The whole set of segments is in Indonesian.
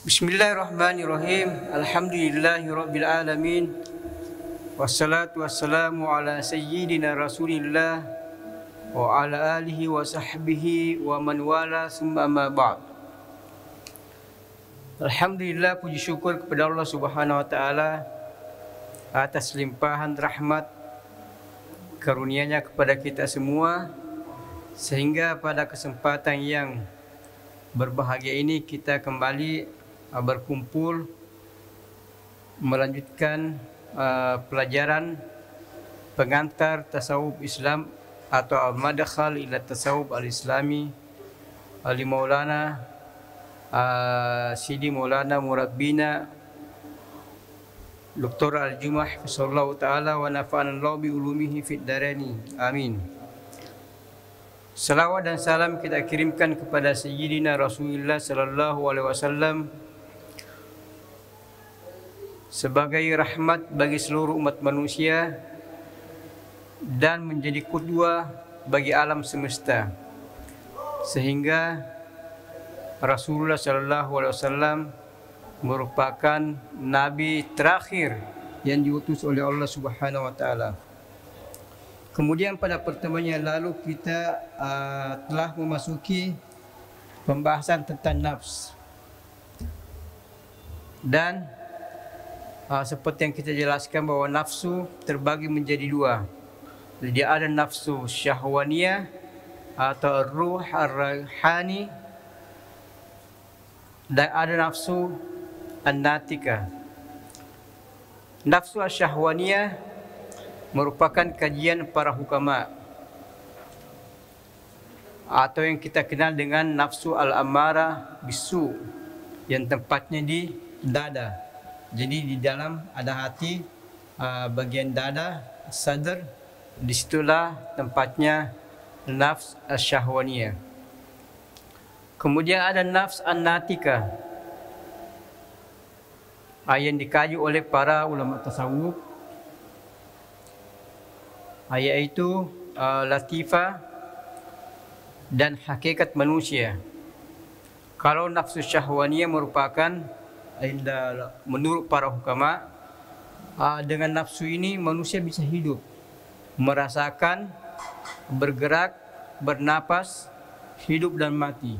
Bismillahirrahmanirrahim. Alhamdulillahirabbil alamin. Wassalatu wassalamu ala sayyidina Rasulillah wa ala alihi wa sahbihi wa man wala summa amma ba'd. Alhamdulillah, puji syukur kepada Allah Subhanahu wa taala atas limpahan rahmat karunia-Nya kepada kita semua, sehingga pada kesempatan yang berbahagia ini kita kembali berkumpul melanjutkan pelajaran pengantar tasawuf Islam atau al-madkhal ila tasawuf al-islami li Maulana Sidi Maulana Murabbina Dr. Al-Jumah sallallahu taala wa nafa'ana Allah bi ulumihi fid darani. Amin. Salawat dan salam kita kirimkan kepada Sayyidina Rasulullah sallallahu alaihi wasallam sebagai rahmat bagi seluruh umat manusia dan menjadi qudwah bagi alam semesta, sehingga Rasulullah sallallahu alaihi wasallam merupakan nabi terakhir yang diutus oleh Allah Subhanahu wa taala. Kemudian pada pertemuan yang lalu kita telah memasuki pembahasan tentang nafs. Dan seperti yang kita jelaskan bahwa nafsu terbagi menjadi dua. Jadi ada nafsu syahwaniyah atau ruh ar-rayhani, dan ada nafsu an-natika. Nafsu syahwaniyah merupakan kajian para hukama atau yang kita kenal dengan nafsu al-ammarah bisu, yang tempatnya di dada. Jadi di dalam ada hati, bagian dada, sadr, disitulah tempatnya nafs syahwaniyah. Kemudian ada nafs an-natika yang dikaji oleh para ulama tasawuf, yaitu latifah dan hakikat manusia. Kalau nafsu syahwaniyah merupakan, menurut para hukama, dengan nafsu ini manusia bisa hidup, merasakan, bergerak, bernapas, hidup dan mati.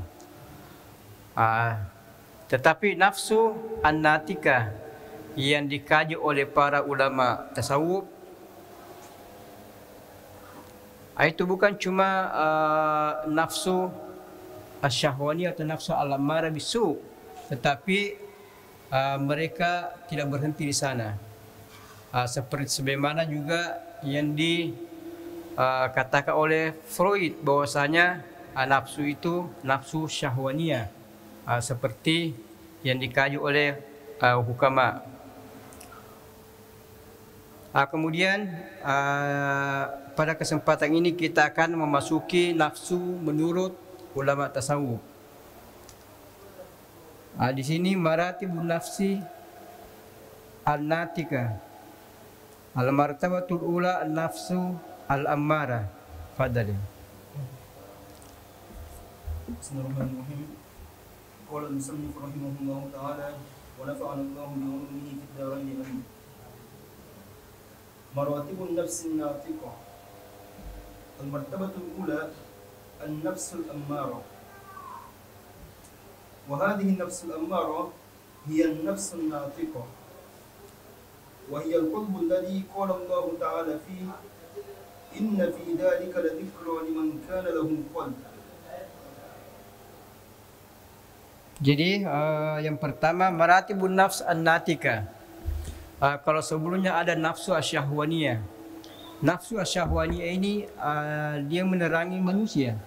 Tetapi nafsu an-natika yang dikaji oleh para ulama tasawuf, itu bukan cuma nafsu asyahwani atau nafsu al-ammarah bisu, tetapi mereka tidak berhenti di sana. Seperti sebagaimana juga yang dikatakan oleh Freud bahwasanya nafsu itu nafsu syahwaniyah, seperti yang dikaji oleh hukama. Kemudian pada kesempatan ini kita akan memasuki nafsu menurut ulama tasawuf. Di sini maratibun nafsi al-natika. Al-martabatul ula an-nafsu al-ammarah. Fadhali. Bismillahirrahmanirrahim. Qala al-musannif rahimahullah ta'ala wa nafa'ana Allah bi ulumihi fid dharain amin. Maratibun nafsi an-natiqah. Al-martabatul ula an-nafsu al-ammarah. وهذه النفس الأمارة هي النفس الناطقة، وهي القلب الذي قال الله تعالى فيه إن في ذلك لذكرى لمن كان له قلب. Jadi yang pertama maratibun nafs an-natika. Kalau sebelumnya ada nafsu asyahwaniyah. Nafsu asyahwaniyah ini dia menerangi manusia.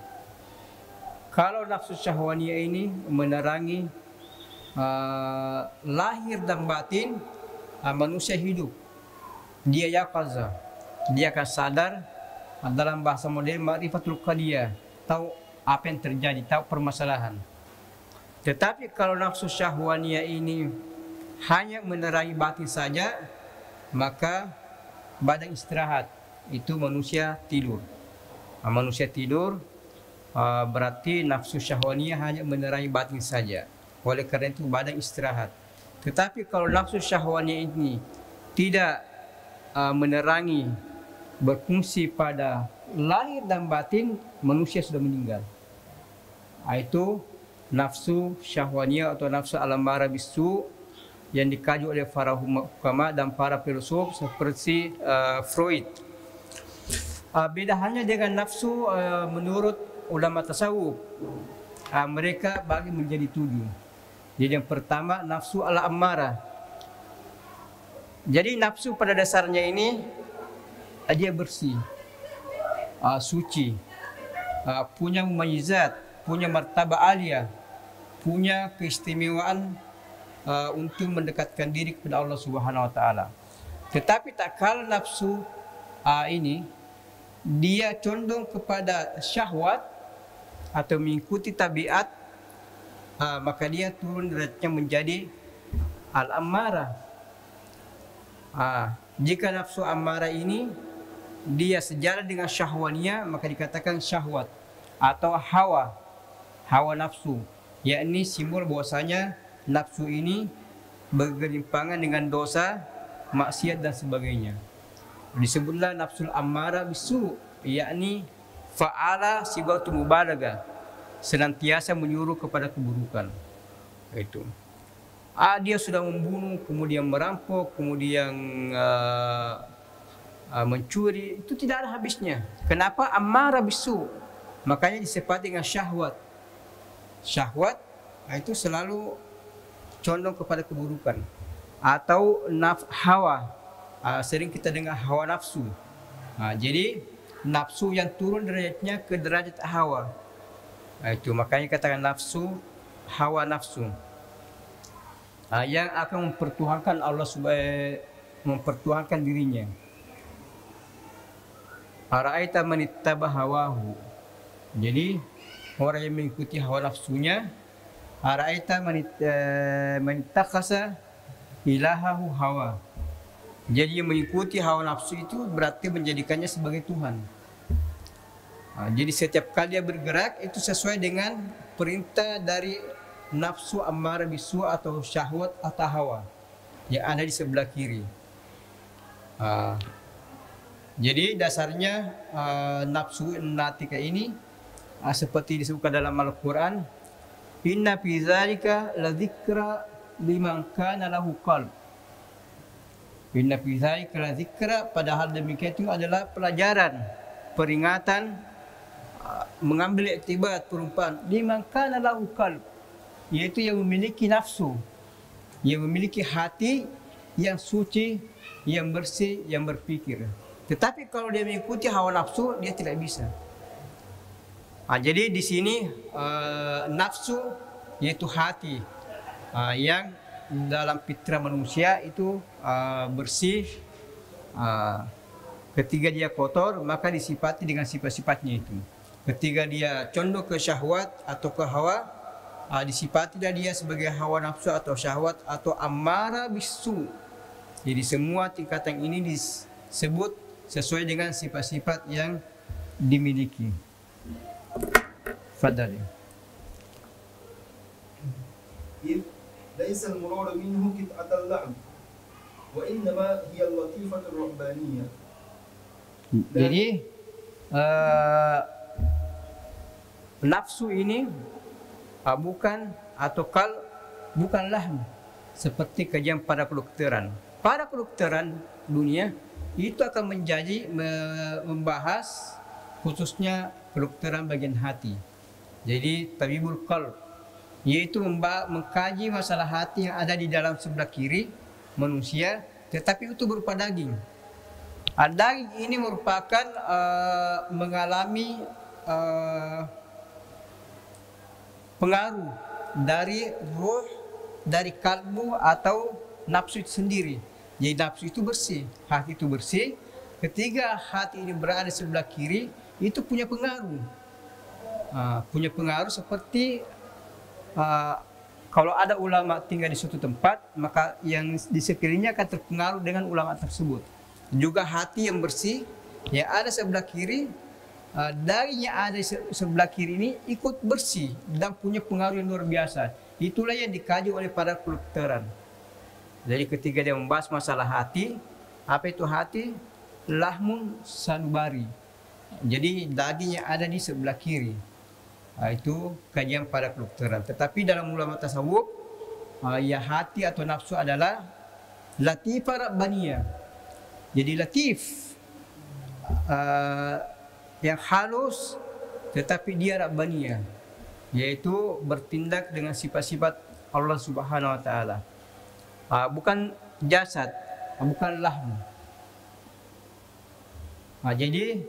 Kalau nafsu syahwaniyah ini menerangi lahir dan batin manusia hidup, dia yaqaza, dia akan sadar, dalam bahasa modern ma'rifatul qadiyah, tahu apa yang terjadi, tahu permasalahan. Tetapi kalau nafsu syahwaniyah ini hanya menerangi batin saja, maka badan istirahat, itu manusia tidur. Manusia tidur, berarti nafsu syahwaniyah hanya menerangi batin saja. Oleh karena itu badan istirahat. Tetapi kalau nafsu syahwatnya ini tidak menerangi, berfungsi pada lahir dan batin, manusia sudah meninggal. Itu nafsu syahwaniyah atau nafsu al-ammarah bisu yang dikaji oleh para ulama dan para filsuf seperti Freud. Beda halnya dengan nafsu menurut ulama tasawuf. Mereka bagi menjadi 7. Jadi yang pertama nafsu al-ammarah. Jadi nafsu pada dasarnya ini dia bersih, suci, punya mumayizat, punya martabat alia, punya keistimewaan untuk mendekatkan diri kepada Allah Subhanahu wa taala. Tetapi tak kala nafsu ini dia condong kepada syahwat atau mengikuti tabiat, maka dia turun derajatnya menjadi al-ammarah. Jika nafsu ammarah ini dia sejalan dengan syahwaniyah, maka dikatakan syahwat atau hawa nafsu, yakni simbol bahwasanya nafsu ini bergelimpangan dengan dosa, maksiat dan sebagainya. Disebutlah nafsul ammarah bisu, yakni fa'ala sibatu mubalaghah, senantiasa menyuruh kepada keburukan. Itu. Dia sudah membunuh, kemudian merampok, kemudian mencuri, itu tidak ada habisnya. Kenapa? Ammarah bisu. Makanya disifati dengan syahwat. Syahwat itu selalu condong kepada keburukan. Atau hawa. Sering kita dengar hawa nafsu. Jadi nafsu yang turun derajatnya ke derajat hawa. Itu makanya katakan nafsu, hawa nafsu. Yang akan mempertuhankan Allah mempertuhankan dirinya. Ara'aita man ittaba hawahu. Jadi orang yang mengikuti hawa nafsunya, ara'aita man ittakhasa ilahahu hawa. Jadi yang mengikuti hawa nafsu itu berarti menjadikannya sebagai Tuhan. Jadi setiap kali dia bergerak itu sesuai dengan perintah dari nafsu ammarah bisu atau syahwat atau hawa yang ada di sebelah kiri. Jadi dasarnya nafsu natika ini seperti disebutkan dalam Al-Quran, inna fi dzalika ladzikra liman kana lahu qalb. Inna fi dzalika ladzikra, padahal demikian itu adalah pelajaran, peringatan, mengambil iktibar perumpamaan liman kana lahu qalb, yaitu yang memiliki nafsu, yang memiliki hati yang suci, yang bersih, yang berpikir. Tetapi kalau dia mengikuti hawa nafsu, dia tidak bisa. Jadi di sini nafsu yaitu hati yang dalam fitrah manusia itu bersih. Ketika dia kotor, maka disifati dengan sifat-sifatnya itu. Ketika dia condong ke syahwat atau ke hawa, disifatilah dia sebagai hawa nafsu atau syahwat atau ammarah bisu. Jadi semua tingkatan ini disebut sesuai dengan sifat-sifat yang dimiliki. Fadhali. ليس المراد منه قطعة اللعب وإنما هي اللطيفة الربانية. Jadi nafsu ini bukan atau bukanlah seperti kajian para kedokteran. Para kedokteran dunia itu akan membahas khususnya kedokteran bagian hati. Jadi tabibul qalb, yaitu mengkaji masalah hati yang ada di dalam sebelah kiri manusia, tetapi itu berupa daging. Daging ini merupakan mengalami pengaruh dari ruh, dari kalbu atau nafsu itu sendiri. Jadi nafsu itu bersih, hati itu bersih. Ketika hati ini berada di sebelah kiri, itu punya pengaruh. Punya pengaruh seperti kalau ada ulama tinggal di suatu tempat, maka yang di sekelilingnya akan terpengaruh dengan ulama tersebut. Juga hati yang bersih yang ada sebelah kiri, daging yang ada di sebelah kiri ini ikut bersih dan punya pengaruh yang luar biasa. itulah yang dikaji oleh para kedokteran. Jadi ketika dia membahas masalah hati, apa itu hati? Lahmun sanubari. Jadi daging yang ada di sebelah kiri. Itu kajian para kedokteran. Tetapi dalam ulama tasawuf, ya hati atau nafsu adalah latifah rabbaniyah. Jadi latif, yang halus, tetapi dia rabbaniyah, yaitu bertindak dengan sifat-sifat Allah Subhanahu wa taala. Bukan jasad, bukan lahm. Jadi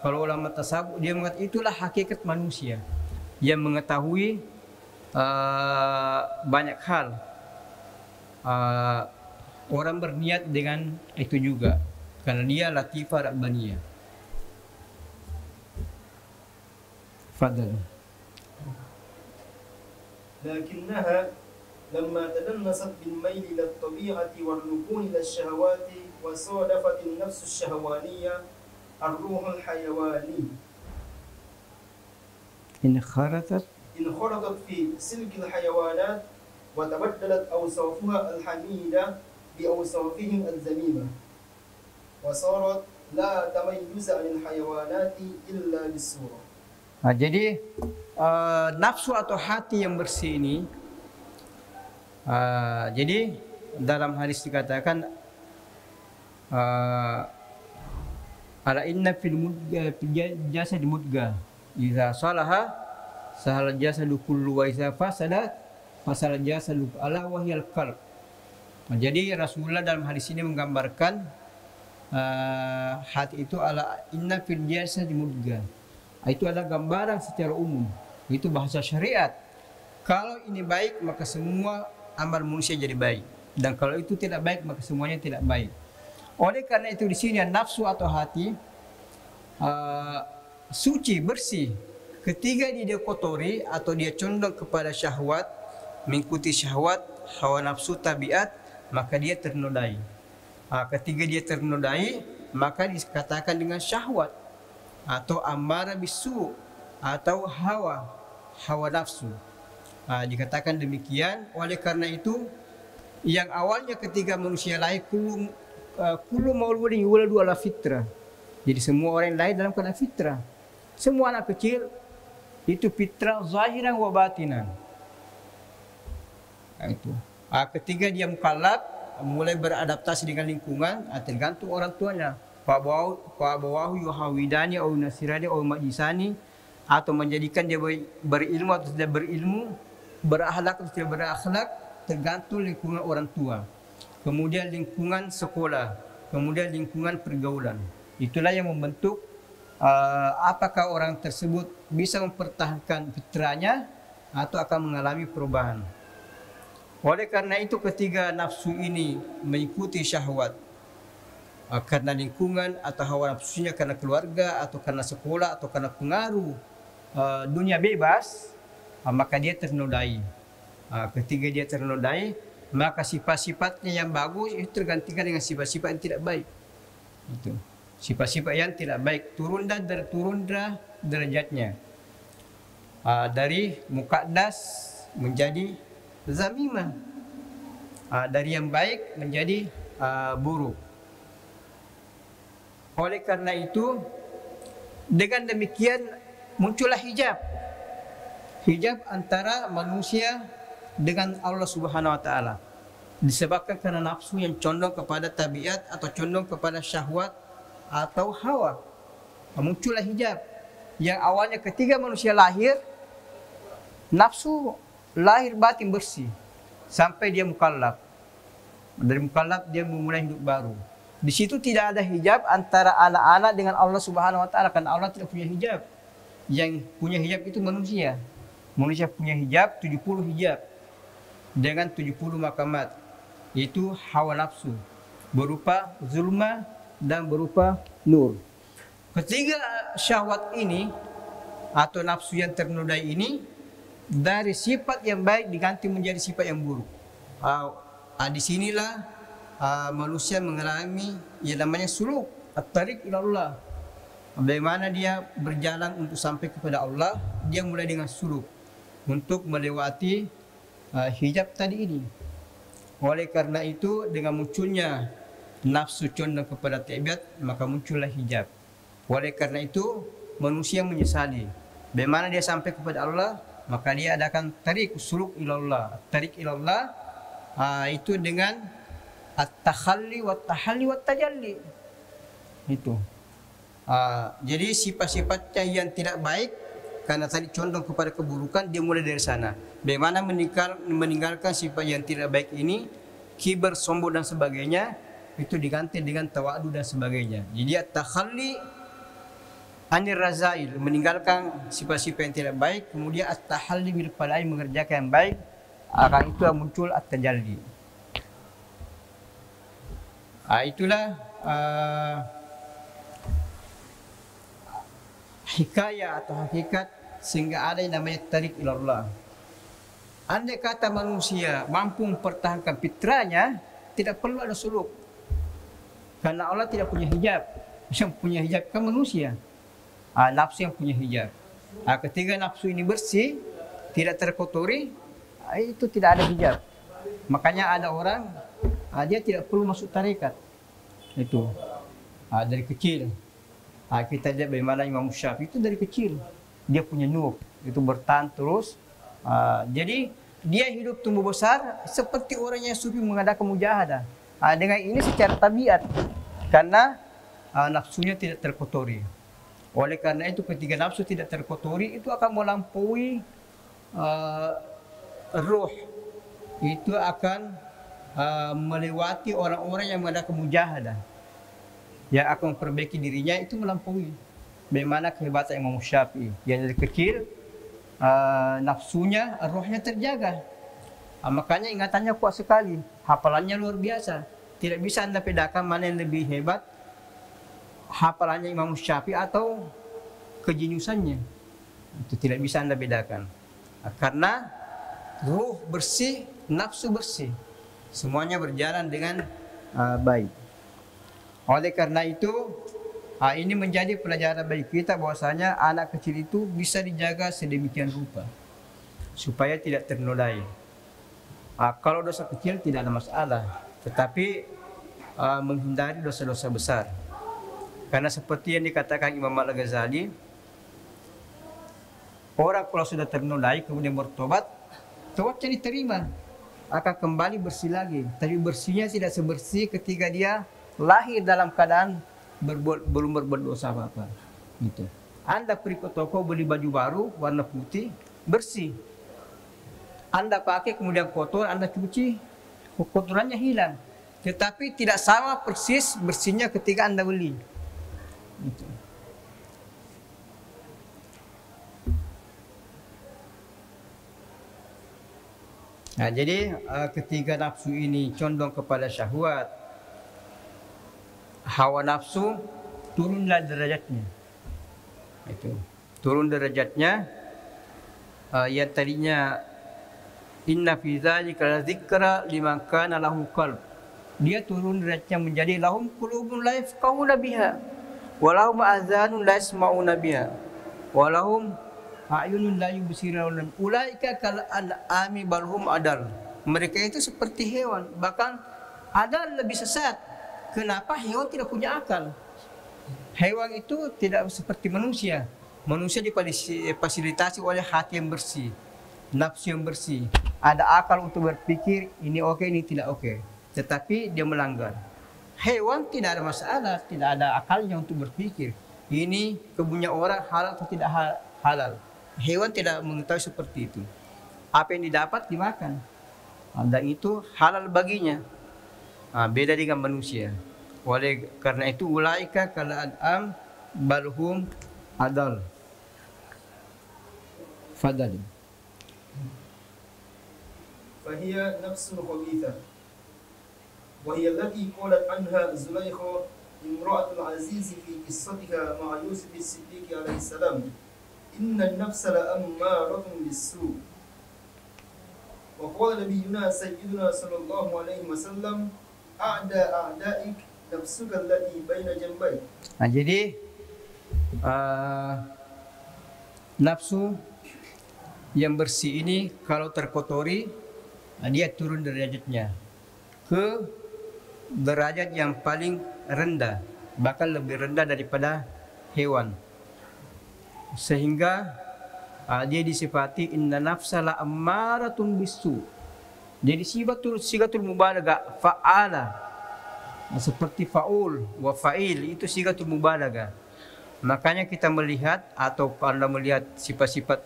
kalau ulama tasawuf dia mengatakan itulah hakikat manusia yang mengetahui banyak hal. Orang berniat dengan itu juga karena dia latifah rabbaniyah. Fadal. Lakinnaha lamma tadannasat bil mail ila at-tabi'ati wal rukun ila ash-shahawati wa sadafat an-nafs ash-shahwaniyah ar-ruh al-hayawani In kharatat في سلك الحيوانات وتبدلت أوصافها الحميدة بأوصافهم الذميمة وصارت لا تميز عن الحيوانات إلا بالصورة. Jadi nafsu atau hati yang bersih ini, jadi dalam hadis dikatakan ala inna fil jasad mudghah idza salaha sahal jasadu kullu wa idza fasada jasadu ala wahyal qalb. Jadi Rasulullah dalam hadis ini menggambarkan hati itu ala inna fil jasad mudghah. Itu adalah gambaran secara umum. Itu bahasa syariat. Kalau ini baik maka semua amal manusia jadi baik. Dan kalau itu tidak baik maka semuanya tidak baik. Oleh karena itu di sini nafsu atau hati suci, bersih. Ketika dia kotori atau dia condong kepada syahwat, mengikuti syahwat, hawa nafsu, tabiat, maka dia ternodai. Ketika dia ternodai, maka dikatakan dengan syahwat atau amarah bisu atau hawa nafsu. Dikatakan demikian. Oleh karena itu, yang awalnya ketika manusia lahir kullu mauludin yuladu ala fitrah. Jadi semua orang yang lahir dalam keadaan fitrah. Semua anak kecil itu fitrah zahiran wa batinan. Itu. Ketika dia mukallaf, mulai beradaptasi dengan lingkungan, tergantung orang tuanya. Pak bawahu yuhawidani atau nasirani atau majisani, atau menjadikan dia berilmu atau tidak berilmu, berakhlak atau tidak berakhlak, tergantung lingkungan orang tua. Kemudian lingkungan sekolah, kemudian lingkungan pergaulan. Itulah yang membentuk apakah orang tersebut bisa mempertahankan fitrahnya atau akan mengalami perubahan. Oleh karena itu ketika nafsu ini mengikuti syahwat karena lingkungan atau hawa nafsunya, karena keluarga atau karena sekolah atau karena pengaruh dunia bebas, maka dia ternodai. Ketika dia ternodai, maka sifat-sifatnya yang bagus itu tergantikan dengan sifat-sifat yang tidak baik. Itu. Sifat-sifat yang tidak baik turun derajatnya. Dari mukaddas menjadi zamimah. Dari yang baik menjadi buruk. Oleh karena itu, dengan demikian muncullah hijab. Hijab antara manusia dengan Allah Subhanahu wa taala. Disebabkan karena nafsu yang condong kepada tabiat atau condong kepada syahwat atau hawa. Muncullah hijab. Yang awalnya ketika manusia lahir, nafsu lahir batin bersih sampai dia mukallaf. Dari mukallaf dia memulai hidup baru. Di situ tidak ada hijab antara anak-anak dengan Allah Subhanahu wa taala, karena Allah tidak punya hijab. Yang punya hijab itu manusia. Manusia punya hijab 70 hijab dengan 70 makamat. Itu hawa nafsu berupa zulma dan berupa nur. Ketiga syahwat ini atau nafsu yang ternodai ini dari sifat yang baik diganti menjadi sifat yang buruk. Disinilah manusia mengalami yang namanya suluk at-tariq ila Allah. Bagaimana dia berjalan untuk sampai kepada Allah, dia mulai dengan suluk, untuk melewati hijab tadi ini. Oleh karena itu, dengan munculnya nafsu condong kepada tabiat, maka muncullah hijab. Oleh karena itu, manusia menyesali. Bagaimana dia sampai kepada Allah, maka dia adakan tarik suluk ilallah. Tarik ilallah itu dengan at-takhalli wa tahalli wa tajalli. Itu. Jadi sifat-sifatnya yang tidak baik karena tadi condong kepada keburukan, dia mulai dari sana. Bagaimana meninggalkan sifat yang tidak baik ini, kibar, sombong dan sebagainya, itu diganti dengan tawadu dan sebagainya. Jadi at-takhalli anir razail, meninggalkan sifat-sifat yang tidak baik, kemudian at-tahalli bil falaih, mengerjakan yang baik, akan itu muncul at-tajalli. Itulah hikayah atau hakikat sehingga ada yang namanya tarik ilallah. Andai kata manusia mampu mempertahankan fitrahnya, tidak perlu ada suluk. Karena Allah tidak punya hijab. Yang punya hijab kan manusia. Nafsu yang punya hijab. Ketika nafsu ini bersih, tidak terkotori, itu tidak ada hijab. Makanya ada orang, dia tidak perlu masuk tarekat. Itu dari kecil. Kita lihat bagaimana Imam Syafi'i itu dari kecil. Dia punya nur, itu bertahan terus. Jadi dia hidup tumbuh besar seperti orang yang sufi mengadakan mujahadah. Dengan ini secara tabiat, karena nafsunya tidak terkotori. Oleh karena itu ketika nafsu tidak terkotori, itu akan melampaui ruh. Itu akan melewati orang-orang yang mengadakan mujahadah, yang akan memperbaiki dirinya, itu melampaui. Bagaimana kehebatan Imam Syafi'i yang dari kecil nafsunya, rohnya terjaga. Makanya ingatannya kuat sekali, hafalannya luar biasa. Tidak bisa Anda bedakan mana yang lebih hebat, hafalannya Imam Syafi'i atau kejeniusannya. Itu tidak bisa Anda bedakan. Karena ruh bersih, nafsu bersih, semuanya berjalan dengan baik. Oleh karena itu, ini menjadi pelajaran bagi kita bahwasanya anak kecil itu bisa dijaga sedemikian rupa supaya tidak ternodai. Kalau dosa kecil tidak ada masalah, tetapi menghindari dosa-dosa besar. Karena seperti yang dikatakan Imam Al-Ghazali, orang kalau sudah ternodai kemudian bertobat, tobatnya diterima, akan kembali bersih lagi. Tapi bersihnya tidak sebersih ketika dia lahir dalam keadaan belum berbuat dosa apa-apa. Gitu. Anda pergi ke toko beli baju baru warna putih, bersih. Anda pakai kemudian kotor, Anda cuci, kotorannya hilang. Tetapi tidak sama persis bersihnya ketika Anda beli. Gitu. Nah, jadi ketika nafsu ini condong kepada syahwat, hawa nafsu, turunlah derajatnya. Itu turun derajatnya. Yang tadinya inna fi dzalika ladzikra liman kana lahu qalb, dia turun derajatnya menjadi lahum qulubun la yafqahuna biha wa lahum azanun la yasma'una biha wa lahum a'yunun la yubsiruna ulaika kal an'ami bal hum adal. Mereka itu seperti hewan, bahkan ada lebih sesat. Kenapa? Hewan tidak punya akal. Hewan itu tidak seperti manusia. Manusia difasilitasi oleh hati yang bersih, nafsu yang bersih. Ada akal untuk berpikir, ini oke, ini tidak oke. Tetapi dia melanggar. Hewan tidak ada masalah, tidak ada akalnya untuk berpikir. Ini kebunnya orang halal atau tidak halal. Hewan tidak mengetahui seperti itu. Apa yang didapat dimakan. Dan itu halal baginya. Beda dengan manusia. Oleh karena itu ulaika kal an'am bal hum adal. Fadal. فهي نفس خبيثة وهي التي قالت عنها زليخة امرأة العزيز في قصتها مع يوسف الصديق عليه السلام إن النفس لأمارة بالسوء. وقال نبينا سيدنا صلى الله عليه وسلم أعدى أعدائك نفسك التي بين جنبيك. Jadi nafsu yang bersih ini kalau terkotori, dia turun derajatnya ke derajat yang paling rendah, bahkan lebih rendah daripada hewan. Sehingga dia disifati inna nafsa la ammaratun bisu. Jadi sigatul mubalaghah fa'ala, seperti faul wa fa'il, itu sigatul mubalaghah. Makanya kita melihat atau Anda melihat sifat-sifat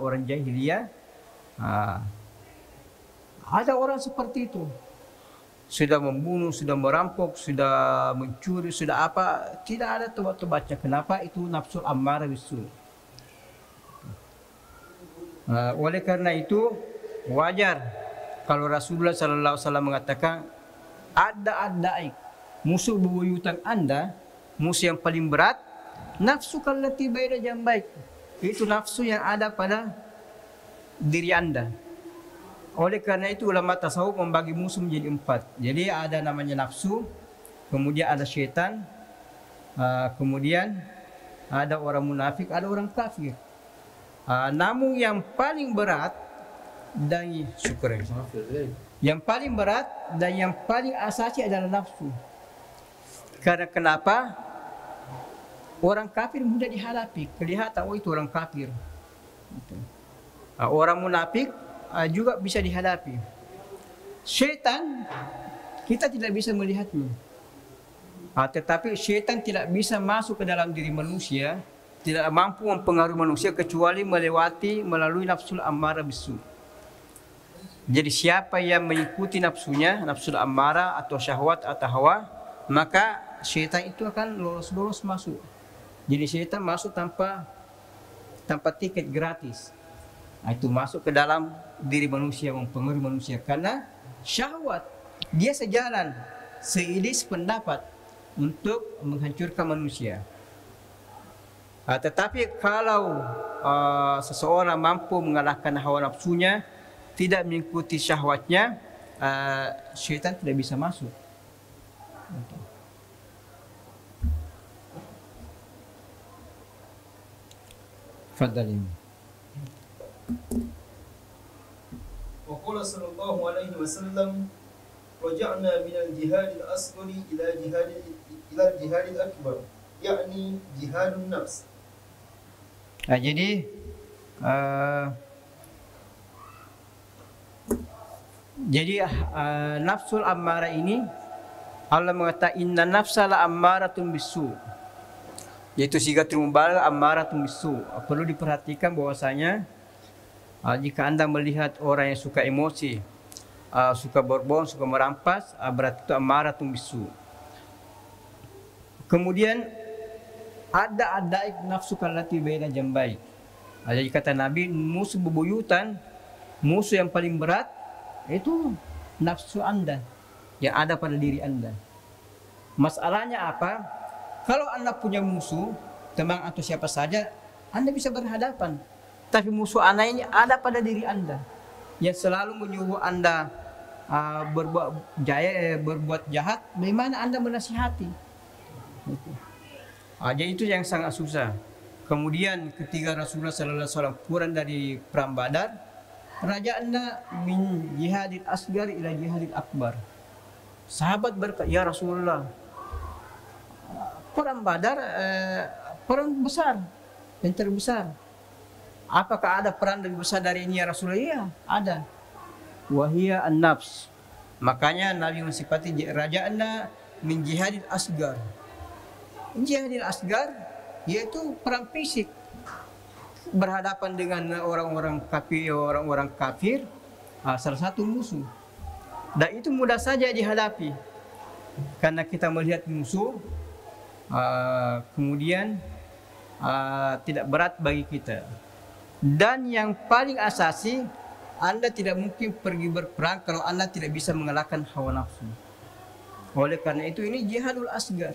orang jahiliyah, ada orang seperti itu, sudah membunuh, sudah merampok, sudah mencuri, sudah apa, tidak ada tobat-tobatnya. Kenapa? Itu nafsu ammarah bisu. Oleh karena itu wajar kalau Rasulullah Sallallahu Alaihi Wasallam mengatakan ada musuh bebuyutan Anda, musuh yang paling berat, nafsu kallati baina jambaik, itu nafsu yang ada pada diri Anda. Oleh karena itu ulama tasawuf membagi musuh menjadi 4. Jadi ada namanya nafsu, kemudian ada syaitan, kemudian ada orang munafik, ada orang kafir. Namun yang paling berat dan yang paling berat dan yang paling asasi adalah nafsu. Karena kenapa? Orang kafir mudah dihadapi, kelihatan oh itu orang kafir. Orang munafik juga bisa dihadapi. Syaitan kita tidak bisa melihatnya, tetapi syaitan tidak bisa masuk ke dalam diri manusia, tidak mampu mempengaruhi manusia kecuali melalui nafsul ammarah bisu. Jadi siapa yang mengikuti nafsunya, nafsul ammarah atau syahwat atau hawa, maka syaitan itu akan lolos masuk. Jadi syaitan masuk tanpa tiket gratis. Itu masuk ke dalam diri manusia, mempengaruhi manusia. Karena syahwat dia sejalan, seide sependapat untuk menghancurkan manusia. Tetapi kalau seseorang mampu mengalahkan hawa nafsunya, tidak mengikuti syahwatnya, syaitan tidak bisa masuk. Fadhalim. وقال صلى الله عليه وسلم رجعنا من الجهاد الأصغر إلى الجهاد الأكبر يعني جهاد النفس. Jadi nafsul ammarah ini Allah mengatakan inna nafsa la ammaratun bisu, yaitu sigatul mubalaghah ammaratun bisu. Perlu diperhatikan bahwasanya jika Anda melihat orang yang suka emosi, suka berbohong, suka merampas, berarti itu ammaratun bisu. Kemudian ada nafsu kallati baina jambai. Jadi kata Nabi, musuh bebuyutan, musuh yang paling berat itu nafsu Anda yang ada pada diri Anda. Masalahnya apa? Kalau Anda punya musuh, teman atau siapa saja, Anda bisa berhadapan. Tapi musuh Anda ini ada pada diri Anda, yang selalu menyuruh Anda berbuat jahat. Bagaimana Anda menasihati? Jadi itu yang sangat susah. Kemudian ketika Rasulullah Sallallahu Alaihi Wasallam pulang dari perang Badar, raja'na min jihadil asgar ila jihadil akbar. Sahabat berkata, ya Rasulullah, perang Badar perang besar, yang terbesar. Apakah ada perang lebih besar dari ini ya Rasulullah? Iya, ada. Wahia an-nafs. Makanya Nabi mensifati raja'na min jihadil asgar. Jihadil asgar yaitu perang fisik, berhadapan dengan orang-orang kafir, salah satu musuh. Dan itu mudah saja dihadapi karena kita melihat musuh, kemudian tidak berat bagi kita. Dan yang paling asasi, Anda tidak mungkin pergi berperang kalau Anda tidak bisa mengalahkan hawa nafsu. Oleh karena itu ini jihadul asgar.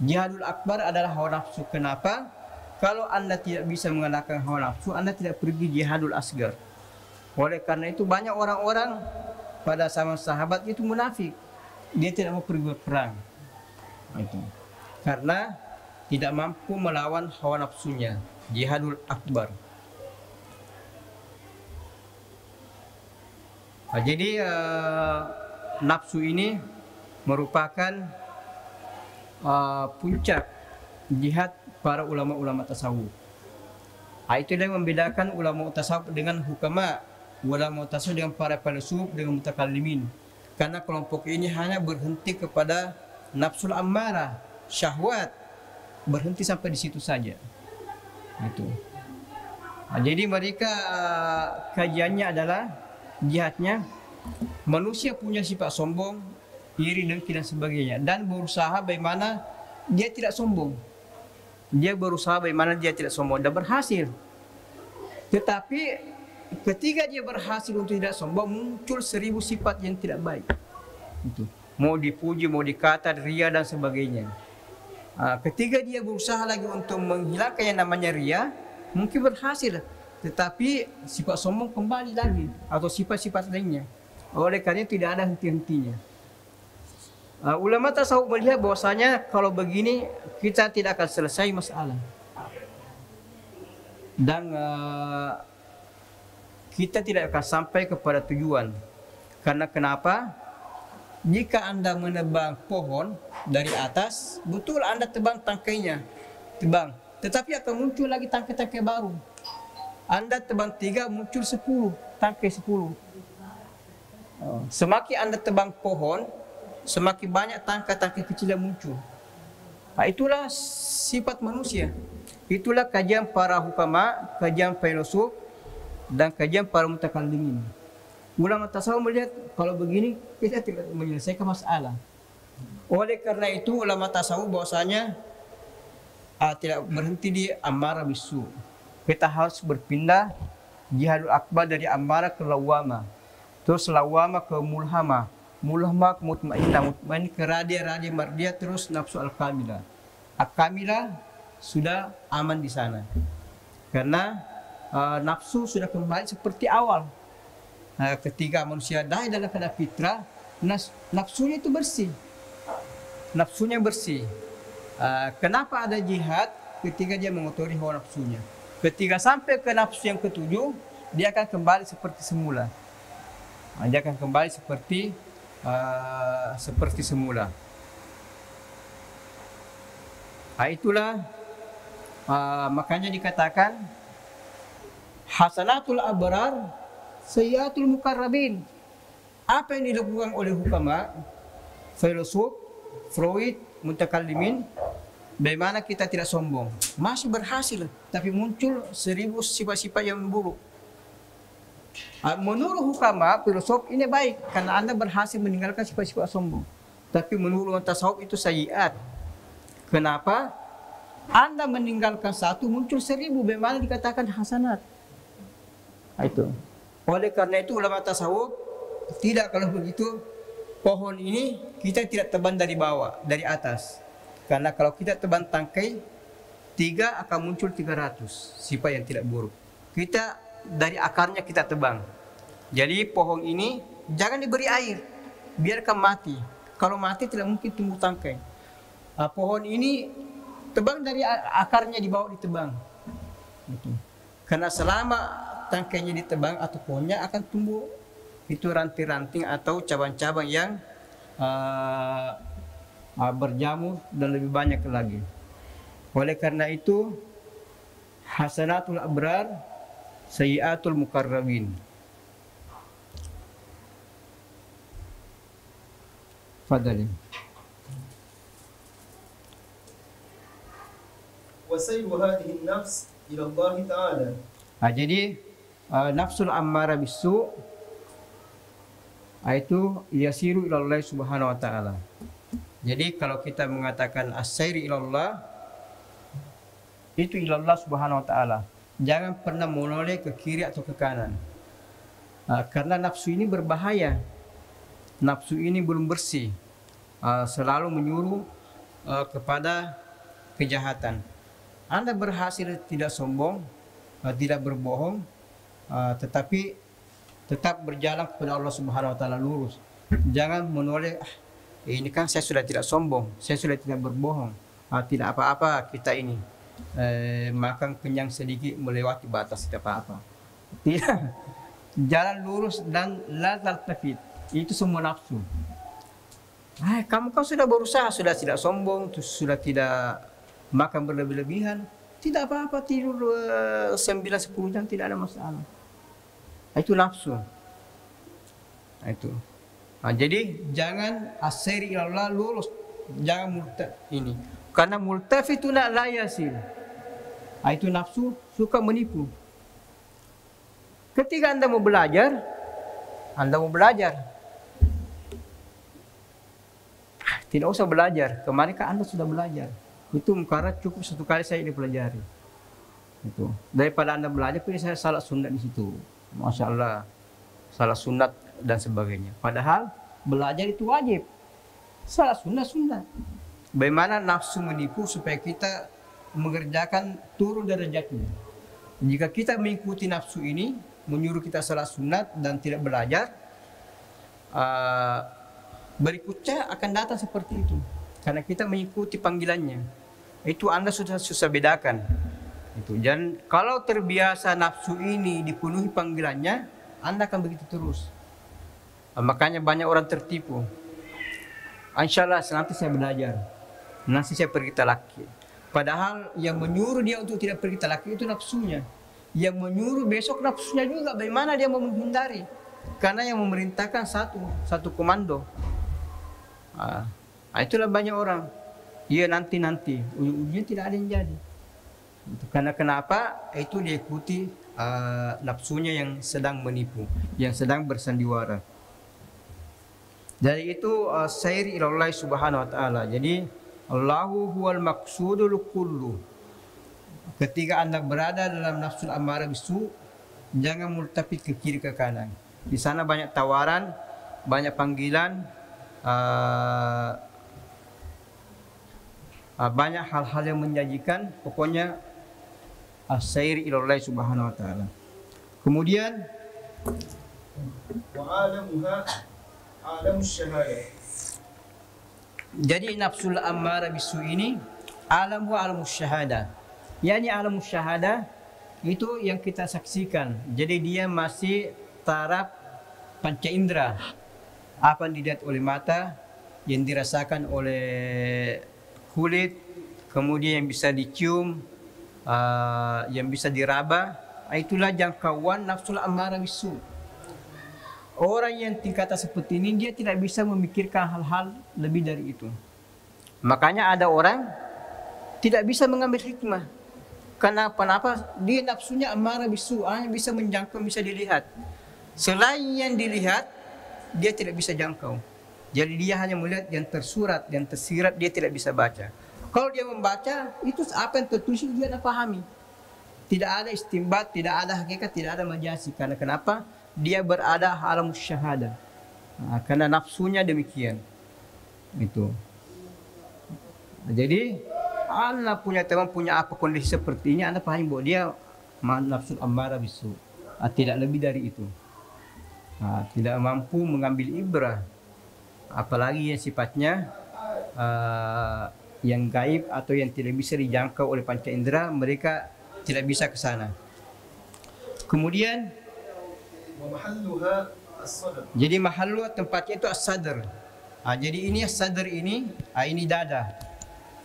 Jihadul akbar adalah hawa nafsu. Kenapa? Kalau Anda tidak bisa mengalahkan hawa nafsu, Anda tidak pergi jihadul asgar. Oleh karena itu banyak orang-orang pada zaman sahabat itu munafik. Dia tidak mau pergi berperang. Itu. Karena tidak mampu melawan hawa nafsunya. Jihadul akbar. Jadi nafsu ini merupakan puncak jihad para ulama-ulama tasawuf. Itu yang membedakan ulama tasawuf dengan hukama, ulama tasawuf dengan para filsuf, dengan mutakallimin. Karena kelompok ini hanya berhenti kepada nafsul ammarah, syahwat, berhenti sampai di situ saja. Itu. Jadi mereka kajiannya adalah jihadnya manusia punya sifat sombong, iri, dengki dan sebagainya, dan berusaha bagaimana dia tidak sombong. Dia berusaha bagaimana dia tidak sombong dan berhasil. Tetapi ketika dia berhasil untuk tidak sombong, muncul 1000 sifat yang tidak baik. Itu. Mau dipuji, mau dikata, ria dan sebagainya. Ketika dia berusaha lagi untuk menghilangkan yang namanya ria, mungkin berhasil, tetapi sifat sombong kembali lagi atau sifat-sifat lainnya. Oleh karena tidak ada henti-hentinya. Ulama tasawuf melihat bahwasanya kalau begini kita tidak akan selesai masalah. Dan kita tidak akan sampai kepada tujuan. Karena kenapa? Jika Anda menebang pohon dari atas, betul Anda tebang tangkainya, tebang. Tetapi akan muncul lagi tangkai-tangkai baru. Anda tebang 3, muncul 10, tangkai 10. Semakin Anda tebang pohon, semakin banyak tangkai-tangkai kecil yang muncul. Itulah sifat manusia. Itulah kajian para hukama, kajian filosof, dan kajian para mutakallimin. Ulama tasawuf melihat kalau begini kita tidak menyelesaikan masalah. Oleh karena itu ulama tasawuf bahwasanya tidak berhenti di ammarah bisu. Kita harus berpindah jihadul akbar dari ammarah ke lawama. Terus lawama ke mulhama, mulhama ke mutmainnah, mutmainnah ke radia mardia, terus nafsu al-kamilah. Al-kamilah sudah aman di sana. Karena nafsu sudah kembali seperti awal. Ketika manusia dah dalam keadaan fitrah, nafsunya itu bersih. Nafsunya bersih. Kenapa ada jihad? Ketika dia mengotori hawa nafsunya. Ketika sampai ke nafsu yang ketujuh, dia akan kembali seperti semula. Dia akan kembali seperti semula. Itulah makanya dikatakan hasanatul abrar sayyatul mukarrabin. Apa yang dilakukan oleh hukama, filosof, Freud, mutakallimin, bagaimana kita tidak sombong. Masih berhasil, tapi muncul 1000 sifat-sifat yang buruk. Menurut hukama, filosof ini baik karena Anda berhasil meninggalkan sifat-sifat sombong. Tapi menurut tasawuf itu sayyiat. Kenapa? Anda meninggalkan satu, muncul 1000, bagaimana dikatakan hasanat. Itu. Oleh karena itu ulama tasawuf tidak, kalau begitu pohon ini kita tidak tebang dari bawah, dari atas. Karena kalau kita tebang tangkai 3 akan muncul 300 sifat yang tidak buruk. Kita dari akarnya kita tebang. Jadi pohon ini jangan diberi air, biarkan mati. Kalau mati tidak mungkin tumbuh tangkai. Pohon ini tebang dari akarnya di bawah ditebang. Karena selama tangkainya ditebang atau pohonnya akan tumbuh itu ranting-ranting atau cabang-cabang yang berjamur dan lebih banyak lagi. Oleh karena itu hasanatul abrar sayyiatul mukarrabin. Fadali. وسير هذه النفس إلى الله تعالى. Jadi nafsul ammarah bisu itu yasiru ilallah subhanahu wa ta'ala. Jadi kalau kita mengatakan as-sairi ilallah, itu ilallah subhanahu wa ta'ala. Jangan pernah menoleh ke kiri atau ke kanan. Karena nafsu ini berbahaya. Nafsu ini belum bersih. Selalu menyuruh kepada kejahatan. Anda berhasil tidak sombong, tidak berbohong, tetapi tetap berjalan kepada Allah Subhanahu wa taala lurus. Jangan menoleh, ini kan saya sudah tidak sombong, saya sudah tidak berbohong. Tidak apa-apa kita ini. Makan kenyang sedikit melewati batas, tidak apa-apa. Tidak. jalan lurus dan la taltafit. Itu semua nafsu. Kamu kan sudah berusaha, sudah tidak sombong, sudah tidak makan berlebih-lebihan, tidak apa-apa tidur 9-10 jam tidak ada masalah. Itu nafsu. Itu. Jadi jangan asari ilallah lurus, jangan ini. Karena multafit itu la yasil. Itu nafsu suka menipu. Ketika Anda mau belajar, tidak usah belajar. Kemarin kan Anda sudah belajar. Itu karena cukup satu kali saya dipelajari. Itu. Daripada Anda belajar, pilih saya salah sunat di situ. Masya Allah, salah sunat dan sebagainya. Padahal belajar itu wajib. Salah sunat. Bagaimana nafsu menipu supaya kita mengerjakan turun derajatnya. Jika kita mengikuti nafsu ini, menyuruh kita salah sunat dan tidak belajar, berikutnya akan datang seperti itu. Karena kita mengikuti panggilannya. Itu Anda sudah susah bedakan. Itu. Dan kalau terbiasa nafsu ini dipenuhi panggilannya, Anda akan begitu terus. Makanya banyak orang tertipu. Insya Allah nanti saya belajar, nanti saya pergi talaki. Padahal yang menyuruh dia untuk tidak pergi talaki itu nafsunya. Yang menyuruh besok nafsunya juga. Bagaimana dia mau menghindari? Karena yang memerintahkan satu komando. Itulah banyak orang. Iya nanti ujung-ujungnya tidak ada yang jadi. Karena kenapa? Itu diikuti nafsunya yang sedang menipu, yang sedang bersandiwara. Dari itu sair ilallah subhanahu wa ta'ala. Jadi Allahu huwal maqsudul kullu. Ketika Anda berada dalam nafsul ammarah bisu, jangan multafit ke kiri ke kanan. Di sana banyak tawaran, banyak panggilan, banyak hal-hal yang menjanjikan. Pokoknya as-sair ilallah subhanahu wa ta'ala. Kemudian wa alamuha alamus syahadah. Jadi nafsul ammarah bisu ini alam wa alamus syahadah. Yani alamus syahadah itu yang kita saksikan. Jadi dia masih taraf panca indera. Apa yang dilihat oleh mata, yang dirasakan oleh kulit, kemudian yang bisa dicium, yang bisa diraba. Itulah jangkauan nafsul ammarah bisu. Orang yang tingkatan seperti ini dia tidak bisa memikirkan hal-hal lebih dari itu. Makanya ada orang tidak bisa mengambil hikmah. Kenapa? Dia nafsunya ammarah bisu, hanya bisa menjangkau, bisa dilihat. Selain yang dilihat, dia tidak bisa jangkau. Jadi dia hanya melihat yang tersurat, yang tersirat, dia tidak bisa baca. Kalau dia membaca, itu apa yang tertulis dia tidak pahami. Tidak ada istimbat, tidak ada hakikat, tidak ada majasi. Karena kenapa? Dia berada alam syahadah. Karena nafsunya demikian. Itu. Jadi Anda punya teman, punya apa kondisi seperti ini, Anda pahami bahwa dia nafsu ammarah bisu. Tidak lebih dari itu. Tidak mampu mengambil ibrah. Apalagi yang sifatnya yang gaib atau yang tidak bisa dijangkau oleh panca indera, mereka tidak bisa ke sana. Kemudian jadi mahallu tempatnya itu as-sadr. Jadi ini as-sadr ini dada.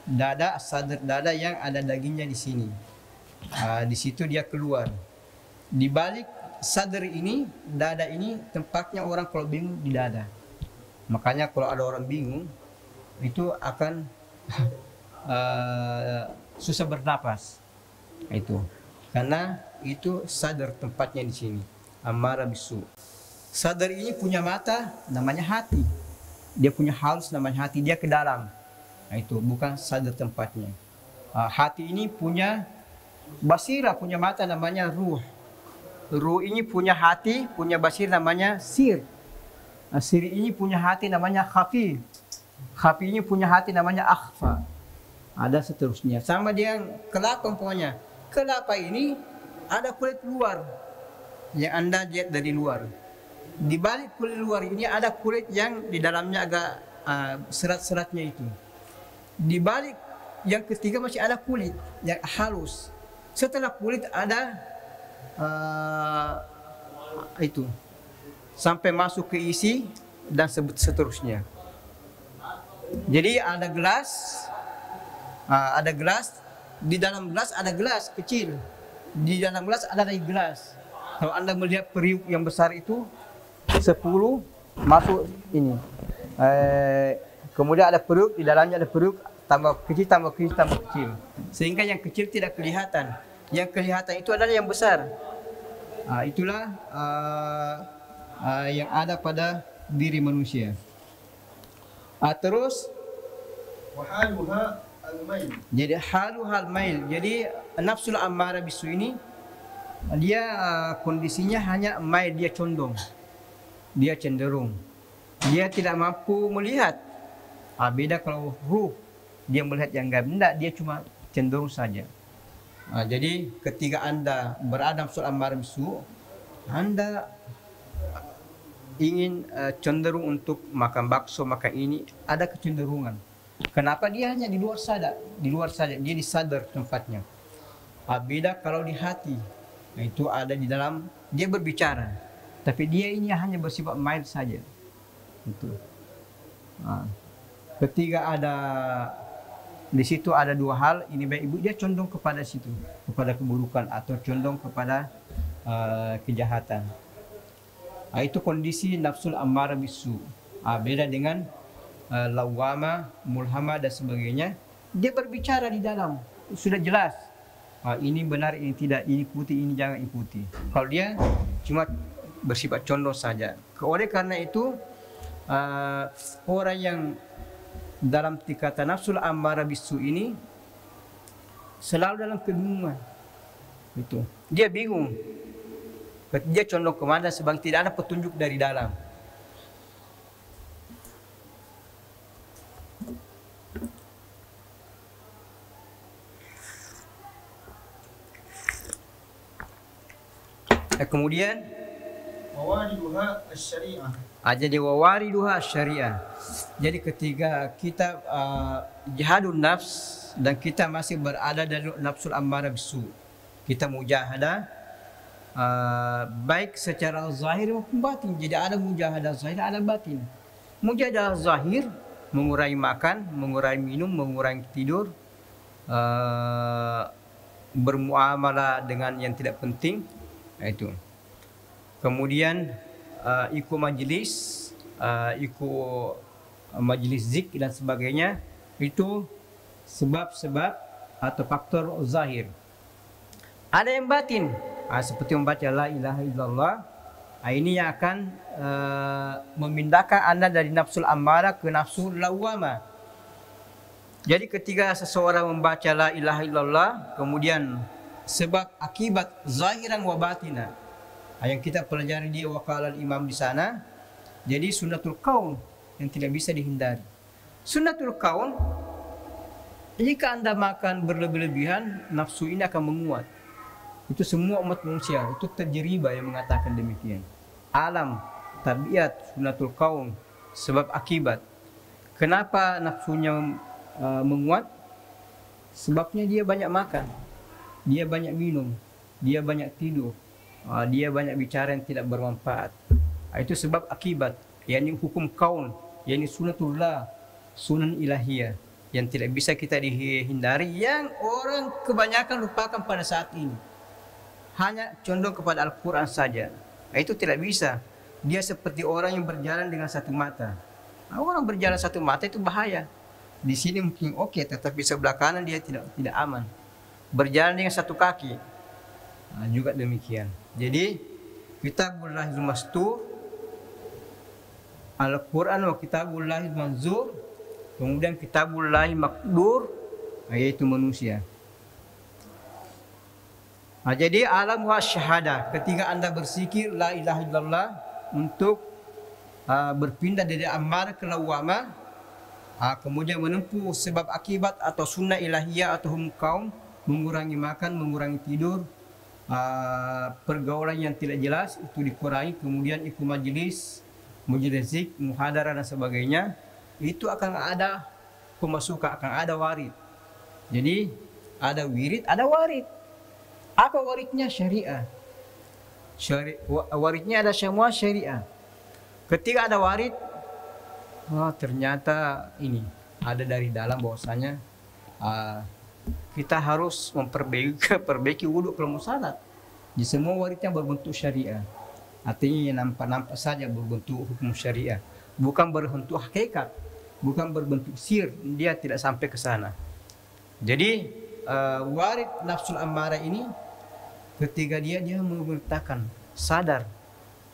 Dada as-sadr, dada yang ada dagingnya di sini. Di situ dia keluar. Di balik sadr ini, dada ini tempatnya orang kalau bingung di dada. Makanya kalau ada orang bingung itu akan susah bernapas. Itu. Karena itu sadr tempatnya di sini. Ammarah bisu. Sadar ini punya mata, namanya hati. Dia punya halus, namanya hati. Dia ke dalam. Itu bukan sadar tempatnya. Hati ini punya basira, punya mata, namanya ruh. Ruh ini punya hati, punya basir, namanya sir. Sir ini punya hati, namanya khafi. Khafi ini punya hati, namanya akhfa. Ada seterusnya. Sama dia kelapa umpamanya. Kelapa ini ada kulit luar yang Anda lihat dari luar. Di balik kulit luar ini ada kulit yang di dalamnya agak serat-seratnya itu. Di balik yang ketiga masih ada kulit yang halus. Setelah kulit ada itu sampai masuk ke isi dan seterusnya. Jadi ada gelas, di dalam gelas ada gelas kecil, di dalam gelas ada lagi gelas. Kalau Anda melihat periuk yang besar itu 10 masuk ini. Kemudian ada periuk, di dalamnya ada periuk tambah kecil, tambah kecil, tambah kecil. Sehingga yang kecil tidak kelihatan. Yang kelihatan itu adalah yang besar. Itulah yang ada pada diri manusia. Terus وحالها الميل. jadi haluhal mail. Jadi nafsul ammara bisu ini dia kondisinya hanya mail, dia condong. Dia cenderung. Dia tidak mampu melihat. Beda kalau ruh, dia melihat yang gaib. Tidak, dia cuma cenderung saja. Jadi ketika Anda berada nafsul ammara bisu, Anda ingin cenderung untuk makan bakso, makan ini, ada kecenderungan. Kenapa? Dia hanya di luar saja, dia di sadar tempatnya. Beda kalau di hati, itu ada di dalam, dia berbicara, tapi dia ini hanya bersifat main saja. Itu. Ketika ada di situ ada dua hal, ini baik ibu, dia condong kepada situ, kepada keburukan atau condong kepada kejahatan. Itu kondisi nafsul ammara bisu. Beda dengan lawama, mulhama dan sebagainya. Dia berbicara di dalam, sudah jelas. Ini benar, ini tidak, ini ikuti, ini jangan ikuti. Kalau dia cuma bersifat condong saja. Oleh karena itu orang yang dalam tingkatan nafsul ammara bisu ini selalu dalam kebingungan. Itu. Dia bingung. Dia condong kemana sebab tidak ada petunjuk dari dalam. Kemudian ووالدها الشريعة. Jadi wawariduha syariah. Jadi ketika kita jihadun nafs dan kita masih berada dalam nafsul ammara bisu, kita mujahadah baik secara zahir maupun batin. Jadi ada mujahadah zahir, ada batin. Mujahadah zahir mengurangi makan, mengurangi minum, mengurangi tidur, bermuamalah dengan yang tidak penting, itu. Kemudian ikut majlis, ikut majlis zikir dan sebagainya, itu sebab-sebab atau faktor zahir. Ada yang batin, seperti membaca la ilaha illallah. Ini yang akan memindahkan Anda dari nafsul ammara ke nafsul lawwama. Jadi ketika seseorang membaca la ilaha illallah, kemudian sebab akibat zahiran wa batina, yang kita pelajari di waqala imam di sana. Jadi sunnatul kaun yang tidak bisa dihindari. Sunnatul kaun, jika Anda makan berlebih-lebihan, nafsu ini akan menguat. Itu semua umat manusia, itu tajribah yang mengatakan demikian. Alam, tabiat, sunnatul kaun, sebab akibat. Kenapa nafsunya menguat? Sebabnya dia banyak makan, dia banyak minum, dia banyak tidur, dia banyak bicara yang tidak bermanfaat. Itu sebab akibat, yakni hukum kaun, yakni sunnatullah, sunan ilahiyah yang tidak bisa kita dihindari, yang orang kebanyakan lupakan pada saat ini. Hanya condong kepada Al-Quran saja. Itu tidak bisa. Dia seperti orang yang berjalan dengan satu mata. Orang berjalan satu mata itu bahaya. Di sini mungkin oke, tetapi sebelah kanan dia tidak aman. Berjalan dengan satu kaki, juga demikian. Jadi Kitabullahil Mastur, Al-Quran wa Kitabullahil Manzur, kemudian Kitabullahil Maqdur, yaitu manusia. Jadi alam wa syahadah, ketika Anda berzikir la ilaha illallah untuk berpindah dari ammar ke lawwamah, kemudian menempuh sebab akibat atau sunnah ilahiyah atau hukum kaum, mengurangi makan, mengurangi tidur, pergaulan yang tidak jelas itu dikurangi, kemudian ikut majelis zik, muhadarah dan sebagainya, itu akan ada pemasukan, akan ada warid. Jadi ada wirid, ada warid. Apa waridnya? Syariah. Waritnya ada semua syariah. Ketika ada warit, ternyata ini ada dari dalam bahwasanya kita harus perbaiki wudhu kalau mau salat. Di semua waritnya berbentuk syariah. Artinya nampak-nampak saja berbentuk hukum syariah, bukan berbentuk hakikat, bukan berbentuk sir. Dia tidak sampai ke sana. Jadi warit nafsul ammarah ini ketika dia memerintahkan sadar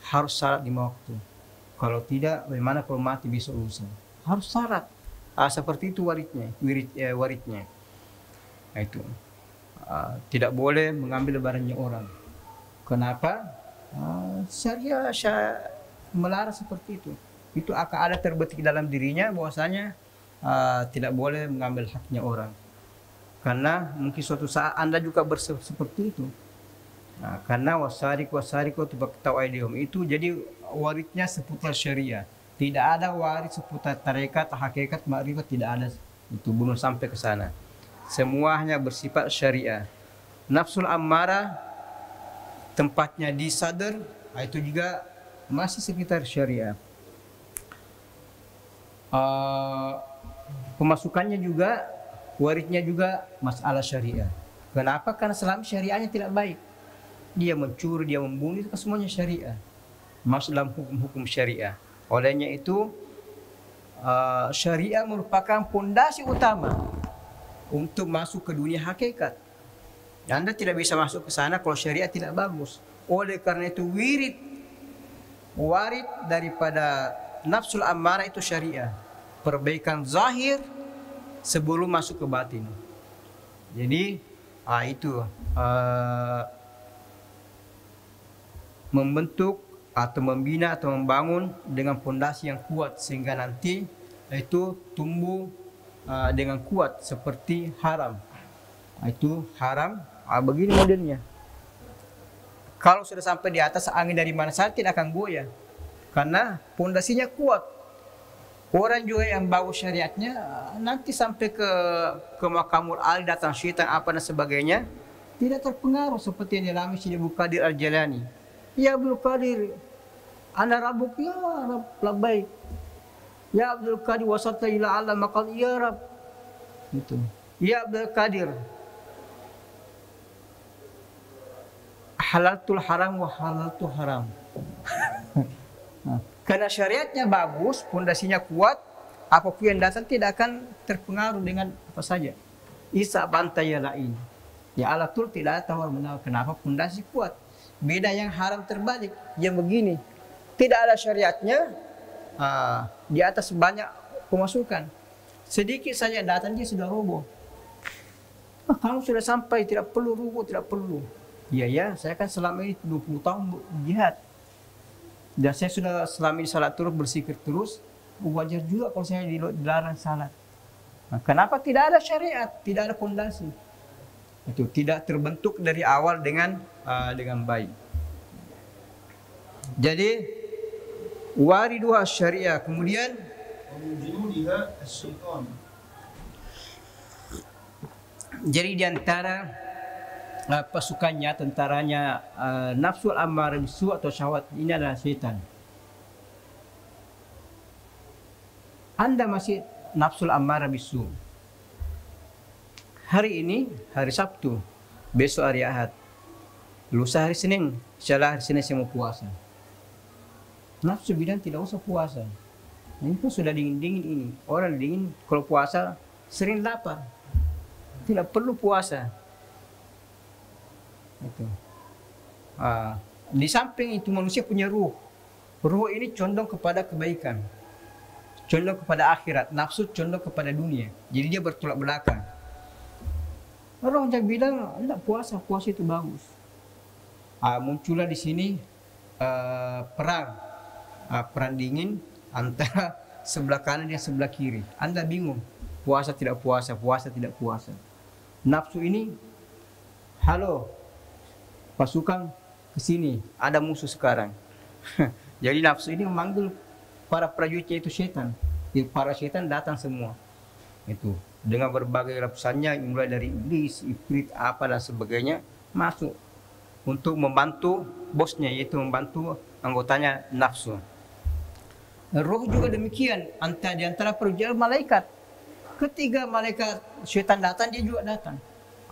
harus salat 5 waktu. Kalau tidak, bagaimana kalau mati bisa urusan? Harus salat. Seperti itu waritnya. Nah, itu tidak boleh mengambil barangnya orang. Kenapa? Syariah melarang seperti itu. Itu akan ada terbetik dalam dirinya bahwasanya tidak boleh mengambil haknya orang. Karena mungkin suatu saat Anda juga seperti itu. Karena wasariku tubaqta'u aydihum itu jadi waritnya seputar syariah. Tidak ada waris seputar tarekat, hakikat, makrifat, tidak ada. Itu belum sampai ke sana. Semuanya bersifat syariah. Nafsul ammarah tempatnya di sadar, itu juga masih sekitar syariah. Pemasukannya juga, warisnya juga masalah syariah. Kenapa? Karena selama syariahnya tidak baik. Dia mencuri, dia membunuh, itu semuanya syariah. Masuk dalam hukum syariah. Olehnya itu syariah merupakan pondasi utama untuk masuk ke dunia hakikat. Anda tidak bisa masuk ke sana kalau syariah tidak bagus. Oleh karena itu warid daripada nafsul ammarah itu syariah. Perbaikan zahir sebelum masuk ke batin. Jadi itu membentuk atau membina atau membangun dengan pondasi yang kuat sehingga nanti itu tumbuh dengan kuat seperti haram. Itu haram begini modelnya. Kalau sudah sampai di atas, angin dari mana saja tidak akan goyah karena pondasinya kuat. Orang juga yang bawa syariatnya nanti sampai ke makamul ali, datang syaitan apa dan sebagainya, tidak terpengaruh seperti yang dialami Syekh Abdul Qadir Al-Jilani. Ya Abdul Qadir, ana rabbuk, ya Rabb, labbaik. Ya Abdul Qadir, wasalta ila alam maqal, ya Rabb. Itu. Ya Abdul Qadir, halaltul haram wa halaltul haram. Karena syariatnya bagus, pondasinya kuat, apapun yang datang tidak akan terpengaruh dengan apa saja. Isa bantai lain. Ya alatul tidak ada tawar menawar. Kenapa? Pondasi kuat. Beda yang haram terbalik, yang begini. Tidak ada syariatnya, di atas banyak pemasukan. Sedikit saja datang dia sudah roboh. Kamu sudah sampai, tidak perlu rubuh, tidak perlu. Ya, saya kan selama ini 20 tahun jihad. Dan saya sudah selama ini salat terus, berzikir terus. Wajar juga kalau saya dilarang salat. Kenapa? Tidak ada syariat, tidak ada pondasi. Itu tidak terbentuk dari awal dengan baik. Jadi wariduha syariah, kemudian jadi di antara pasukannya, tentaranya nafsul ammarah bisu atau syahwat ini adalah syaitan. Anda masih nafsul ammarah bisu. Hari ini hari Sabtu, besok hari Ahad, lusa hari Senin, insyaallah hari Senin saya mau puasa. Nafsu bilang tidak usah puasa. Ini pun sudah dingin-dingin ini. Orang dingin kalau puasa sering lapar. Tidak perlu puasa. Itu. Di samping itu manusia punya ruh. Ruh ini condong kepada kebaikan. Condong kepada akhirat. Nafsu condong kepada dunia. Jadi dia bertolak belakang. Orang yang bilang, enggak puasa itu bagus. Muncullah di sini perang dingin antara sebelah kanan dan sebelah kiri. Anda bingung, puasa tidak puasa, puasa tidak puasa. Nafsu ini, halo, pasukan ke sini, ada musuh sekarang. Jadi nafsu ini memanggil para prajuritnya itu setan. Para setan datang semua. Itu dengan berbagai lapisannya, mulai dari iblis, ifrit, apa dan sebagainya, masuk. untuk membantu bosnya, yaitu membantu anggotanya nafsu. Roh juga demikian, di antara perjalanan malaikat. Ketika malaikat syaitan datang, dia juga datang.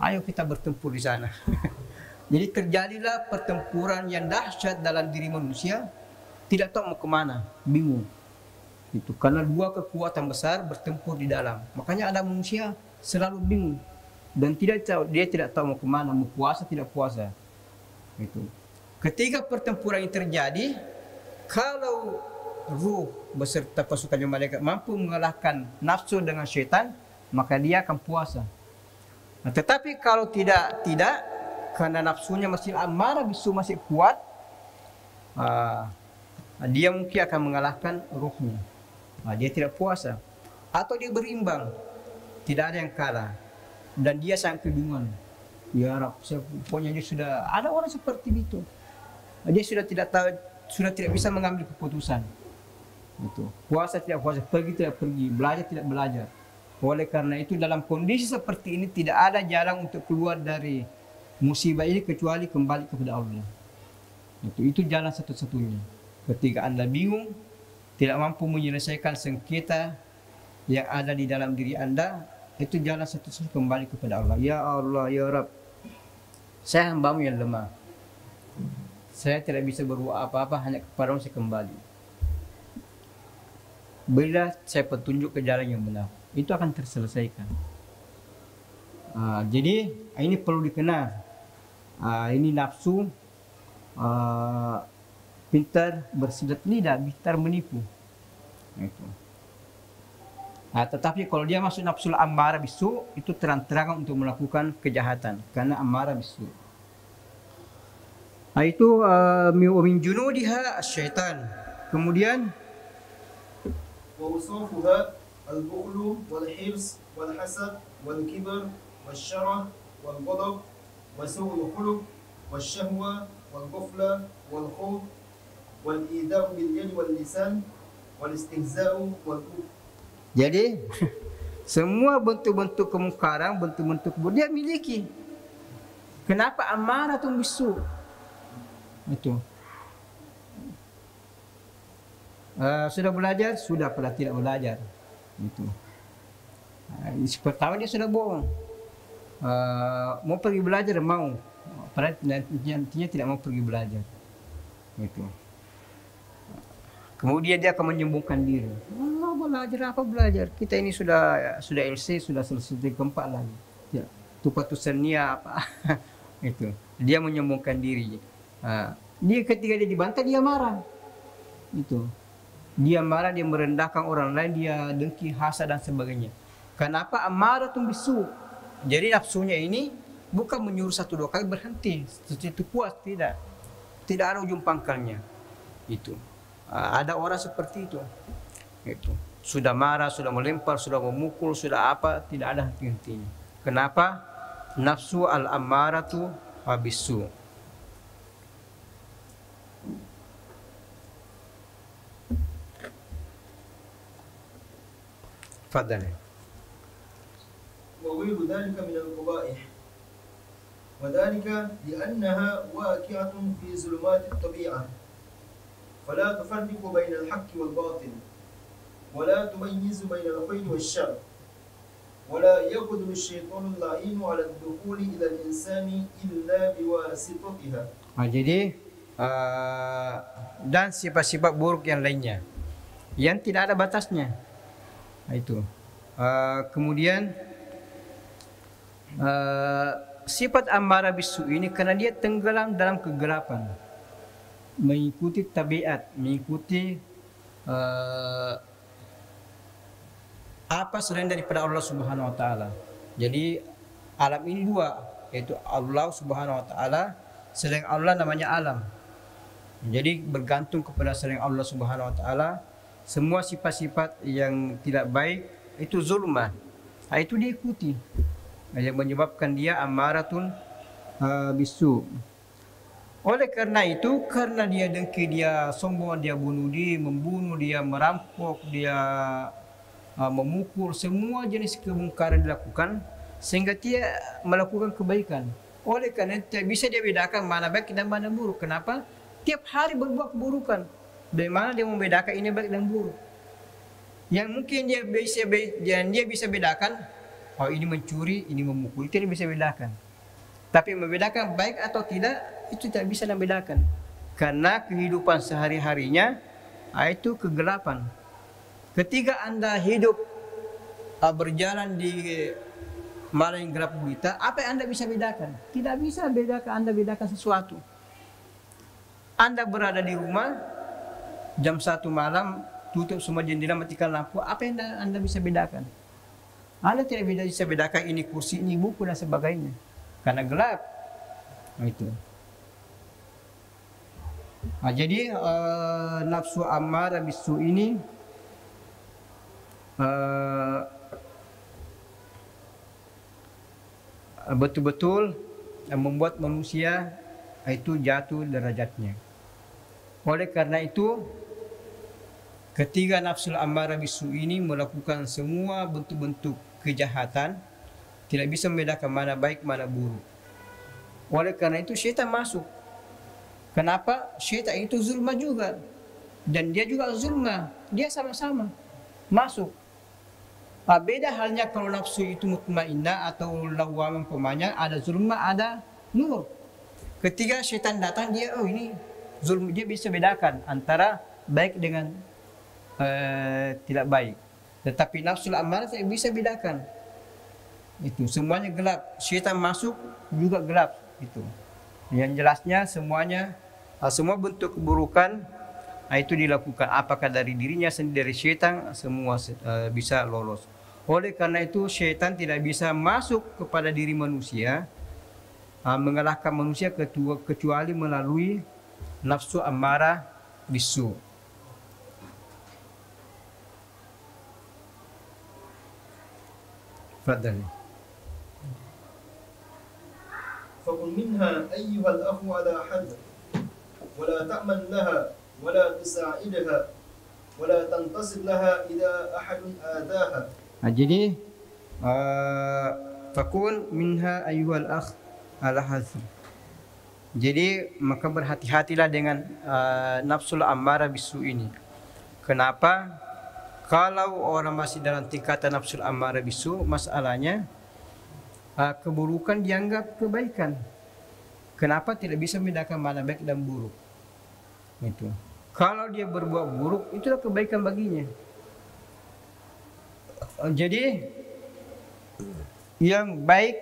Ayo kita bertempur di sana. Jadi terjadilah pertempuran yang dahsyat dalam diri manusia, tidak tahu mau kemana, bingung. Itu karena dua kekuatan besar bertempur di dalam. Makanya ada manusia selalu bingung dan dia tidak tahu mau kemana, mau puasa tidak puasa. Itu. Ketika pertempuran ini terjadi, kalau ruh beserta pasukannya malaikat mampu mengalahkan nafsu dengan syaitan, maka dia akan puasa. Nah, tetapi kalau tidak, karena nafsunya masih amarah bisu masih kuat, dia mungkin akan mengalahkan ruhnya. Dia tidak puasa, atau dia berimbang, tidak ada yang kalah, dan dia sangat kebingungan. Ya Rab, pokoknya dia sudah ada orang seperti itu. Dia sudah tidak tahu, sudah tidak bisa mengambil keputusan. Itu. Puasa tidak puasa, pergi tidak pergi, belajar tidak belajar. Oleh karena itu dalam kondisi seperti ini tidak ada jalan untuk keluar dari musibah ini kecuali kembali kepada Allah. Itu jalan satu-satunya. Ketika Anda bingung, tidak mampu menyelesaikan sengketa yang ada di dalam diri Anda, itu jalan satu-satunya kembali kepada Allah. Ya Allah, ya Rabb, saya hamba-Mu yang lemah. Saya tidak bisa berbuat apa-apa, hanya kepada-Mu saya kembali. Berilah saya petunjuk ke jalan yang benar. Itu akan terselesaikan. Jadi ini perlu dikenal. Ini nafsu pintar bersilat lidah, pintar menipu. Itu. Tetapi kalau dia masuk nafsu amarah bisu, itu terang-terangan untuk melakukan kejahatan karena amarah bisu. Itu min junudiha syaitan. Kemudian وأوصافها البخل والحرص والحسد والكبر والشره والغضب وسوء الخلق والشهوة والغفلة والخوف والإيذاء باليد واللسان والاستهزاء والكفر. Jadi semua bentuk-bentuk kemungkaran, bentuk-bentuk dia miliki. Kenapa amarah tu bisu? Itu. Sudah belajar, sudah pada tidak belajar. Itu. Pertama dia sudah bohong. Mau pergi belajar mau, padahal nantinya tidak mau pergi belajar. Itu. Kemudian dia akan menyembuhkan diri. Allah belajar apa belajar? Kita ini sudah LC, sudah selesai keempat lagi. Ya, tupatusannya apa? Itu. Dia menyembuhkan diri. Dia ketika dia dibantah dia marah. Itu. Dia marah, dia merendahkan orang lain, dia dengki, hasad dan sebagainya. Kenapa? Amarah tu bisu. Jadi nafsunya ini bukan menyuruh satu dua kali berhenti, itu puas, tidak. Tidak ada ujung pangkalnya. Itu. Ada orang seperti itu. Itu. Sudah marah, sudah melempar, sudah memukul, sudah apa, tidak ada henti-hentinya. Kenapa? Nafsu al-ammaratu bisu. تفضل. وغير ذلك من القبائح وذلك لأنها واقعة في ظلمات الطبيعة فلا تفرق بين الحق والباطل ولا تميز بين الخير والشر ولا يقدر الشيطان اللعين على الدخول إلى الإنسان إلا بواسطتها. Jadi dan sifat-sifat buruk yang lainnya yang tidak ada batasnya. Itu. Kemudian sifat amarah bisu ini karena dia tenggelam dalam kegelapan, mengikuti tabiat, mengikuti apa selain daripada Allah Subhanahu wa taala. Jadi alam ini dua, yaitu Allah Subhanahu wa taala, selain Allah namanya alam. Jadi bergantung kepada selain Allah Subhanahu wa taala. Semua sifat-sifat yang tidak baik itu zulmah. Itu diikuti. Yang menyebabkan dia amaratun bisu. Oleh karena itu, karena dia dengki, dia sombong, dia bunuh diri, membunuh, dia merampok, dia memukul, semua jenis kemungkaran dilakukan sehingga dia melakukan kebaikan. Oleh karena itu tidak bisa dia bedakan mana baik dan mana buruk. Kenapa? Tiap hari berbuat keburukan. Dari mana dia membedakan ini baik dan buruk? Yang mungkin dia bisa bedakan, oh ini mencuri, ini memukul, itu dia bisa bedakan. Tapi membedakan baik atau tidak itu tidak bisa membedakan. Karena kehidupan sehari-harinya itu kegelapan. Ketika Anda hidup berjalan di malam yang gelap gulita, apa yang Anda bisa bedakan? Tidak bisa bedakan, Anda bedakan sesuatu. Anda berada di rumah, jam 1 malam, tutup semua jendela, matikan lampu, apa yang Anda bisa bedakan? Anda tidak bisa bedakan ini kursi, ini buku, dan sebagainya. Karena gelap. Nah, itu. Nah, jadi nafsu ammarah bisu ini betul-betul membuat manusia itu jatuh derajatnya. Oleh karena itu, ketika nafsu ammarah bisu ini melakukan semua bentuk-bentuk kejahatan, tidak bisa membedakan mana baik mana buruk. Oleh karena itu syaitan masuk. Kenapa? Syaitan itu zulma juga, dan dia juga zulma, dia sama-sama masuk. Beda halnya kalau nafsu itu mutmainnah atau lawwamah umpamanya, ada zulma, ada nur. Ketika syaitan datang, dia ini zulma, dia bisa bedakan antara baik dengan tidak baik. Tetapi nafsu ammarah tidak bisa bedakan. Itu semuanya gelap. Syaitan masuk juga gelap. Itu. Yang jelasnya semuanya, semua bentuk keburukan itu dilakukan. Apakah dari dirinya sendiri, dari syaitan, semua bisa lolos. Oleh karena itu syaitan tidak bisa masuk kepada diri manusia, mengalahkan manusia kecuali melalui nafsu ammarah bisu. Fadhali. فكن منها أيها الأخ على حذر ولا تأمن لها ولا تساعدها ولا تنتصر لها إذا أحد آذاها. Jadi fakun minha ayyuhal akh ala hazr. Jadi maka berhati-hatilah dengan nafsul ammarah bisu ini. Kenapa? Kalau orang masih dalam tingkatan nafsul ammarah bisu, masalahnya keburukan dianggap kebaikan. Kenapa? Tidak bisa membedakan mana baik dan buruk. Itu. Kalau dia berbuat buruk, itulah kebaikan baginya. Jadi yang baik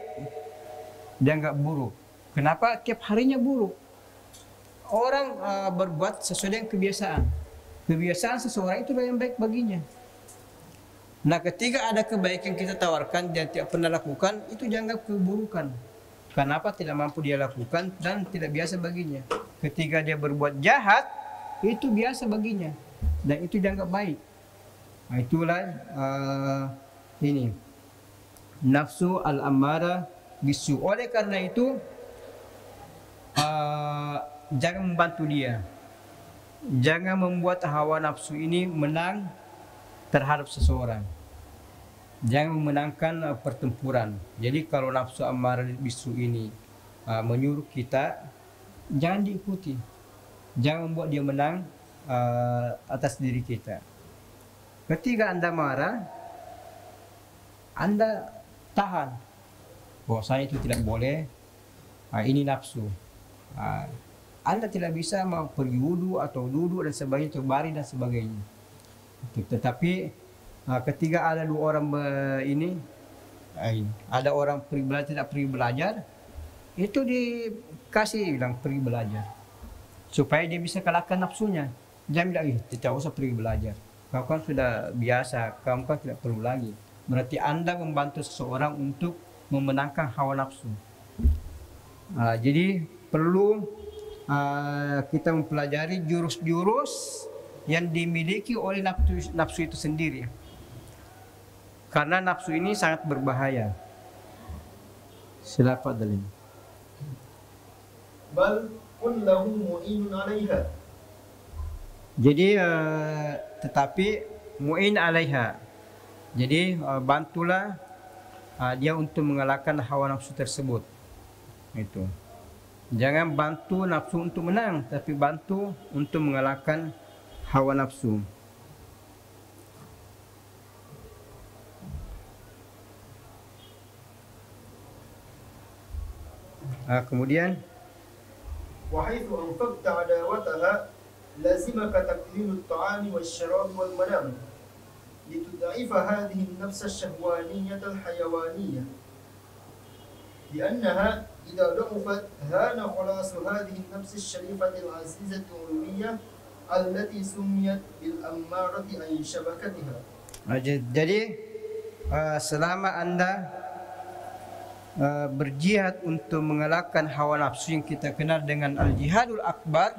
dianggap buruk. Kenapa? Tiap harinya buruk. Orang berbuat sesuai dengan kebiasaan. Kebiasaan seseorang itulah yang baik baginya. Nah, ketika ada kebaikan kita tawarkan dan tidak pernah lakukan, itu dianggap keburukan. Kenapa? Tidak mampu dia lakukan dan tidak biasa baginya. Ketika dia berbuat jahat, itu biasa baginya dan itu dianggap baik. Nah, itulah ini nafsu al-ammarah bisu. Oleh karena itu jangan membantu dia. Jangan membuat hawa nafsu ini menang terhadap seseorang. Jangan memenangkan pertempuran. Jadi kalau nafsu ammarah bisu ini menyuruh kita, jangan diikuti. Jangan membuat dia menang atas diri kita. Ketika Anda marah, Anda tahan. Bahwasanya itu tidak boleh. Ini nafsu. Anda tidak bisa mau pergi wudu atau duduk dan sebagainya, atau baring dan sebagainya. Tetapi ketika ada dua orang ada orang pergi belajar, tidak pergi belajar, itu dikasih bilang pergi belajar supaya dia bisa kalahkan nafsunya. Jangan bilang tidak usah pergi belajar, kau kan sudah biasa, kamu kan tidak perlu lagi. Berarti Anda membantu seseorang untuk memenangkan hawa nafsu. Jadi perlu kita mempelajari jurus-jurus yang dimiliki oleh nafsu itu sendiri. Karena nafsu ini sangat berbahaya. Silakan Dalin. Bal kullahu mu'inun 'alaiha. Jadi tetapi mu'in 'alaiha. Jadi bantulah dia untuk mengalahkan hawa nafsu tersebut. Itu. Jangan bantu nafsu untuk menang, tapi bantu untuk mengalahkan hawa nafsu. Kemudian وحيث أنفقت عداوتها لازمك تقليل الطعام والشراب والمنام لتضعف هذه النفس الشهوانية الحيوانية لأنها إذا ضعفت هان خلاص هذه النفس الشريفة العزيزة العلوية التي سميت بالأمارة أي شبكتها. Jadi selama Anda berjihad untuk mengalahkan hawa nafsu yang kita kenal dengan al-jihadul akbar,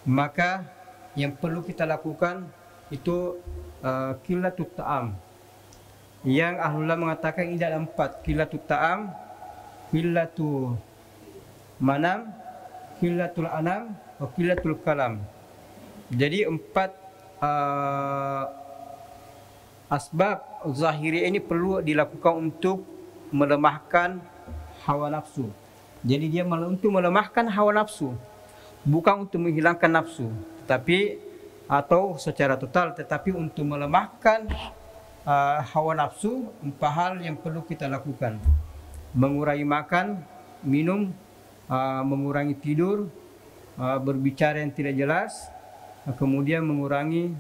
maka yang perlu kita lakukan itu qilatut ta'am. Yang ahlullah mengatakan ini ada 4: qilatut ta'am, qilatu manam, qilatul anam, wa qilatul kalam. Jadi 4 asbab zahiri ini perlu dilakukan untuk melemahkan hawa nafsu. Jadi dia untuk melemahkan hawa nafsu, bukan untuk menghilangkan nafsu, tapi atau secara total, tetapi untuk melemahkan hawa nafsu. 4 hal yang perlu kita lakukan: mengurangi makan, minum, mengurangi tidur, berbicara yang tidak jelas, kemudian mengurangi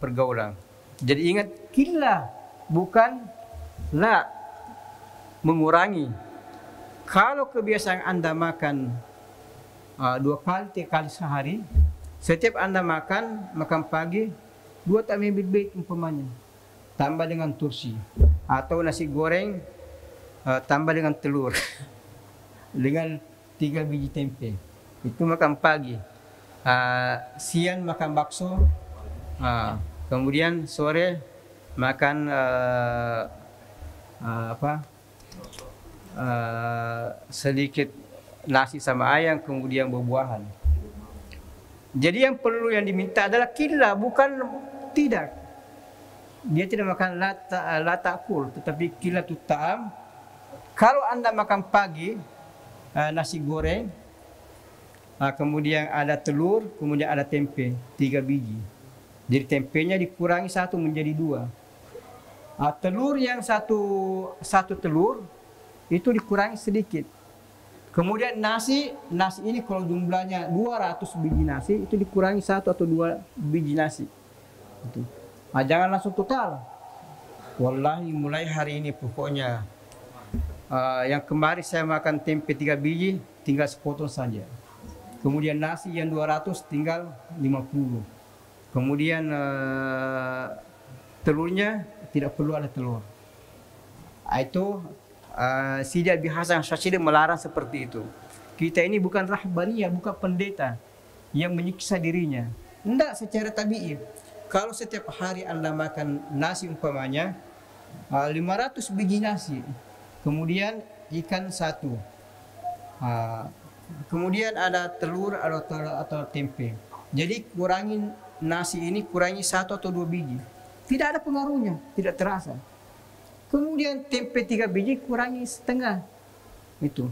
pergaulan. Jadi ingat, killa bukan la, mengurangi. Kalau kebiasaan Anda makan 2 kali, 3 kali sehari, setiap Anda makan pagi 2 tambahin bit umpamanya, tambah dengan tursi atau nasi goreng, tambah dengan telur dengan 3 biji tempe, itu makan pagi. Siang makan bakso, kemudian sore makan sedikit nasi sama ayam, kemudian buah-buahan. Jadi yang diminta adalah killa, bukan tidak. Dia tidak makan la ta'kul, tetapi qilatut ta'am. Kalau Anda makan pagi nasi goreng, kemudian ada telur, kemudian ada tempe 3 biji. Jadi tempenya dikurangi 1 menjadi 2. Telur yang satu telur itu dikurangi sedikit. Kemudian nasi ini kalau jumlahnya 200 biji nasi, itu dikurangi 1 atau 2 biji nasi. Itu. Jangan langsung total. Wallahi mulai hari ini pokoknya yang kemarin saya makan tempe 3 biji, tinggal sepotong saja. Kemudian nasi yang 200 tinggal 50. Kemudian telurnya tidak perlu ada telur. Itu Sidi Abi Hasan Syadzili melarang seperti itu. Kita ini bukan rahbaniyah, bukan pendeta yang menyiksa dirinya. Tidak, secara tabi'i. Kalau setiap hari Anda makan nasi umpamanya 500 biji nasi, kemudian ikan 1, kemudian ada telur atau tempe. Jadi kurangi nasi ini, kurangi 1 atau 2 biji. Tidak ada pengaruhnya, tidak terasa. Kemudian tempe 3 biji kurangi setengah. Itu.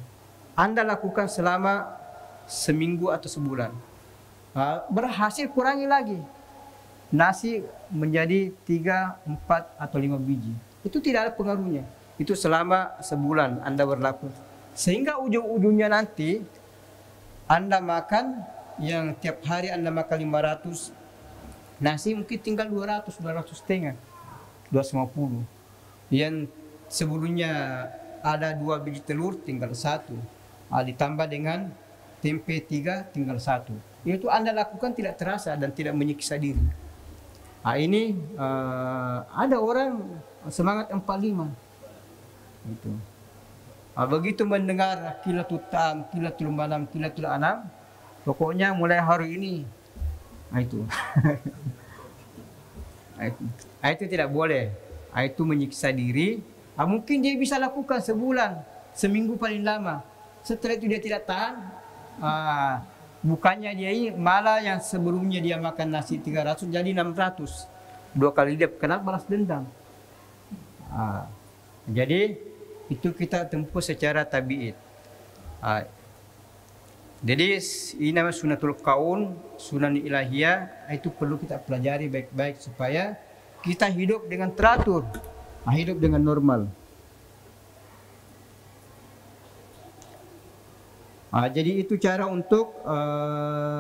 Anda lakukan selama seminggu atau sebulan. Berhasil kurangi lagi. Nasi menjadi 3, 4 atau 5 biji. Itu tidak ada pengaruhnya. Itu selama sebulan Anda berlaku. Sehingga ujung-ujungnya nanti Anda makan yang tiap hari Anda makan 500 nasi, mungkin tinggal 200, 200 setengah, 250. Yang sebelumnya ada 2 biji telur, tinggal 1. Ditambah dengan tempe 3, tinggal 1. Itu Anda lakukan tidak terasa dan tidak menyiksa diri. Ini ada orang semangat 45. Itu. Begitu mendengar qilatul ta'am, qilatul manam, qilatul anam, pokoknya mulai hari ini. Itu. Itu tidak boleh. Itu menyiksa diri. Mungkin dia bisa lakukan sebulan, seminggu paling lama. Setelah itu dia tidak tahan. Bukannya dia ini malah yang sebelumnya dia makan nasi 300 jadi 600. 2 kali dia kena balas dendam. Jadi itu kita tempuh secara tabi'id. Ah, jadi ini namanya sunnatul kaun, sunan ilahiyah, itu perlu kita pelajari baik-baik supaya kita hidup dengan teratur, hidup dengan normal. Jadi itu cara untuk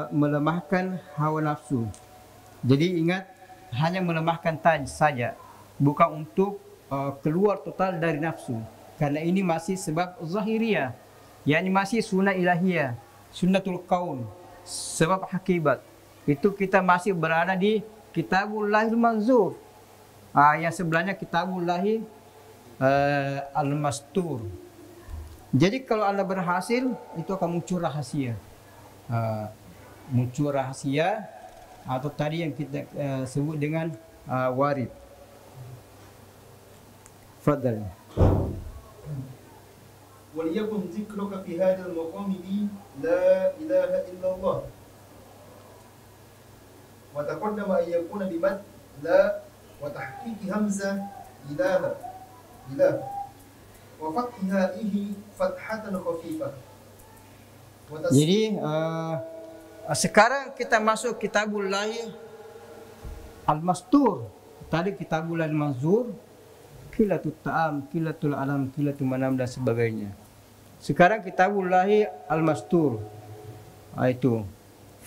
melemahkan hawa nafsu. Jadi ingat, hanya melemahkan saja, bukan untuk keluar total dari nafsu. Karena ini masih sebab zahiriyah, yakni masih sunnah ilahiyah, sunnatul kaun, sebab akibat. Itu kita masih berada di Kitabullahil Manzur. Yang sebelahnya Kitabullahi Al-Mastur. Jadi kalau Anda berhasil, itu akan muncul rahasia. Muncul rahasia, atau tadi yang kita sebut dengan warid. Fadal. وليكن ذكرك في هذا المقام بي لا إله إلا الله وتقدم أن يكون بمد لا وتحقيق همزة إله وفتحها فتحة خفيفة. Jadi sekarang kita masuk Kitabullahi Al-Mastur. Tadi Kitabullahi Al-Manzur, Qilatul Ta'am, Qilatul Alam, Qilatul Manam dan sebagainya. Sekarang Kitabullahi Al-Mastur. Itu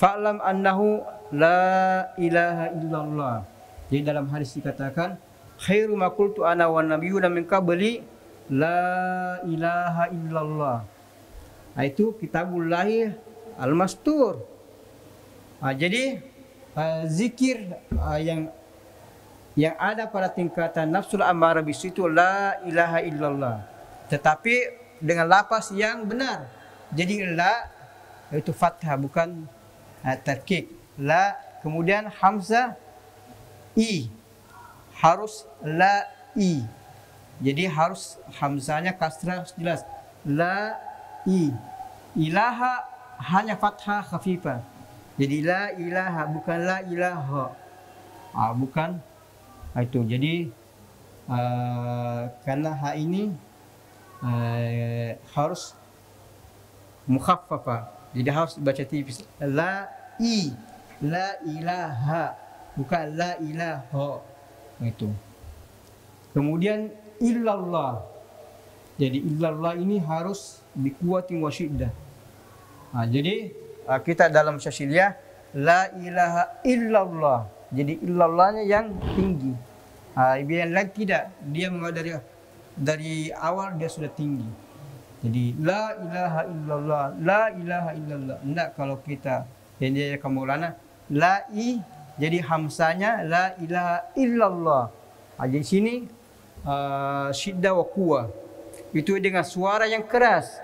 fa'lam annahu la ilaha illallah. Jadi dalam hadis dikatakan khairu ma qultu ana wan nabiyyuna min qabli la ilaha illallah. Itu Kitabullahi Al-Mastur. Jadi zikir yang ada pada tingkatan nafsul ammarah bisu itu la ilaha illallah, tetapi dengan lapas yang benar. Jadi la itu fathah, bukan tarkik. La kemudian hamzah i, harus la i. Jadi harus hamzahnya kasrah jelas. La i. Ilaha hanya fathah khafifah. Jadi la ilaha, bukan la ilaha. Bukan itu. Jadi karena ha ini harus mukhaffafah. Jadi harus dibaca tipis. La ilaha, bukan la ilaha. Itu. Kemudian illallah. Jadi illallah ini harus biquwatin wa syiddah. Jadi kita dalam syasiliyah la ilaha illallah. Jadi illallahnya yang tinggi. Yang lain tidak. Dia mengadari dari awal dia sudah tinggi. Jadi la ilaha illallah, la ilaha illallah. Enggak kalau kita yang dia Maulana la i, jadi hamzanya la ilaha illallah. Jadi sini syiddah wa quwwah. Itu dengan suara yang keras.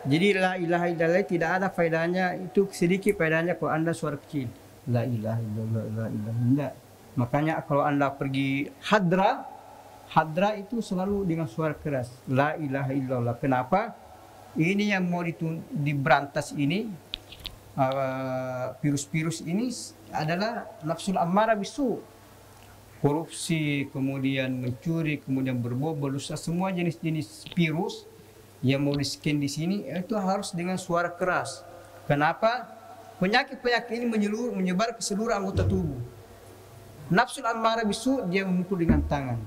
Jadi la ilaha illallah tidak ada faedahnya, itu sedikit faedahnya kalau Anda suara kecil. La ilaha illallah, la ilaha illallah. Makanya kalau Anda pergi hadra itu selalu dengan suara keras. La ilaha illallah. Kenapa? Ini yang mau diberantas ini, virus-virus ini adalah nafsul ammarah bisu. Korupsi, kemudian mencuri, kemudian berbohong, berdusta, semua jenis-jenis virus yang mau di-scan di sini itu harus dengan suara keras. Kenapa? Penyakit-penyakit ini menyebar ke seluruh anggota tubuh. Nafsul ammarah bisu dia memukul dengan tangan,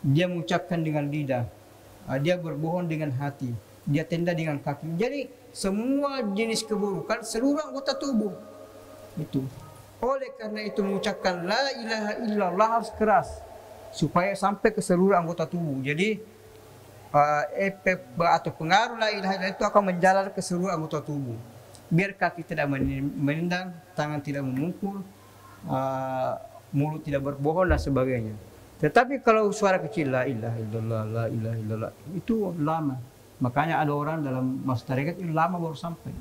dia mengucapkan dengan lidah, dia berbohong dengan hati, dia tenda dengan kaki. Jadi semua jenis keburukan seluruh anggota tubuh itu. Oleh karena itu mengucapkan la ilaha illallah harus keras supaya sampai ke seluruh anggota tubuh. Jadi efek atau pengaruh la ilaha illallah itu akan menjalar ke seluruh anggota tubuh. Biar kaki tidak menendang, tangan tidak memukul, mulut tidak berbohong dan sebagainya. Tetapi kalau suara kecil la ilaha illallah, la ilaha illallah itu lama. Makanya ada orang dalam masa tarekat itu lama baru sampai.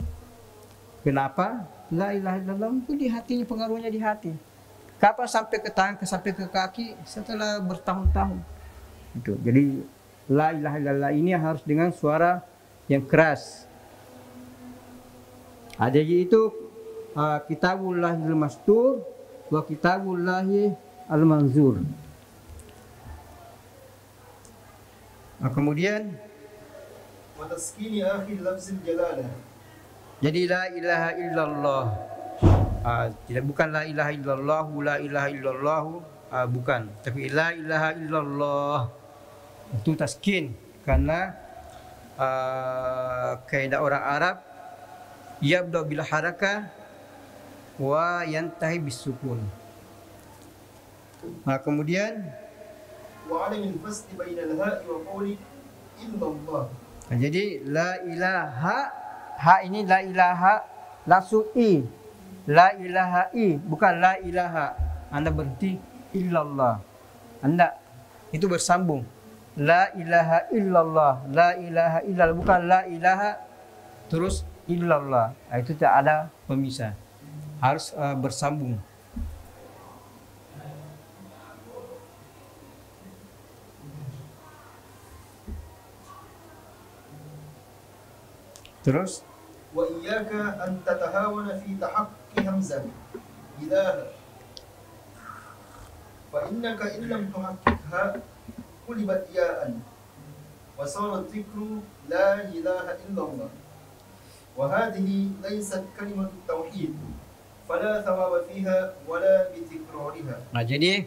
Kenapa? La ilaha illallah itu di hatinya, pengaruhnya di hati. Kapan sampai ke tangan, sampai ke kaki? Setelah bertahun-tahun. Itu. Jadi la ilaha illallah ini harus dengan suara yang keras. Ada itu Kitabullahi Al-Mastur wa Kitabullahi Al-Manzur. Kemudian وتسكين آخر لفظ الجلالة. Jadi la ilaha illallah. Tidak, bukan la ilaha illallah, la ilaha illallah, bukan. Tapi la ilaha illallah itu taskin, karena kaidah orang Arab yabda bil harakah wa yantahi bis sukun. Kemudian وعدم الفصل بين الهاء وقول إلا الله. jadi la ilaha, ha ini la ilaha langsung i, la ilaha i, bukan la ilaha. Anda berhenti illallah, Anda itu bersambung. La ilaha illallah, la ilaha illallah, bukan la ilaha terus illallah. Itu tidak ada pemisah, harus bersambung. Terus وإياك أن تتهاون في تحقق همزة إله، فإنك إن لم تحققها قلبت ياء وصار الذكر لا إله إلا الله، وهذه ليست كلمة التوحيد فلا ثواب فيها ولا بتكرارها. Jadi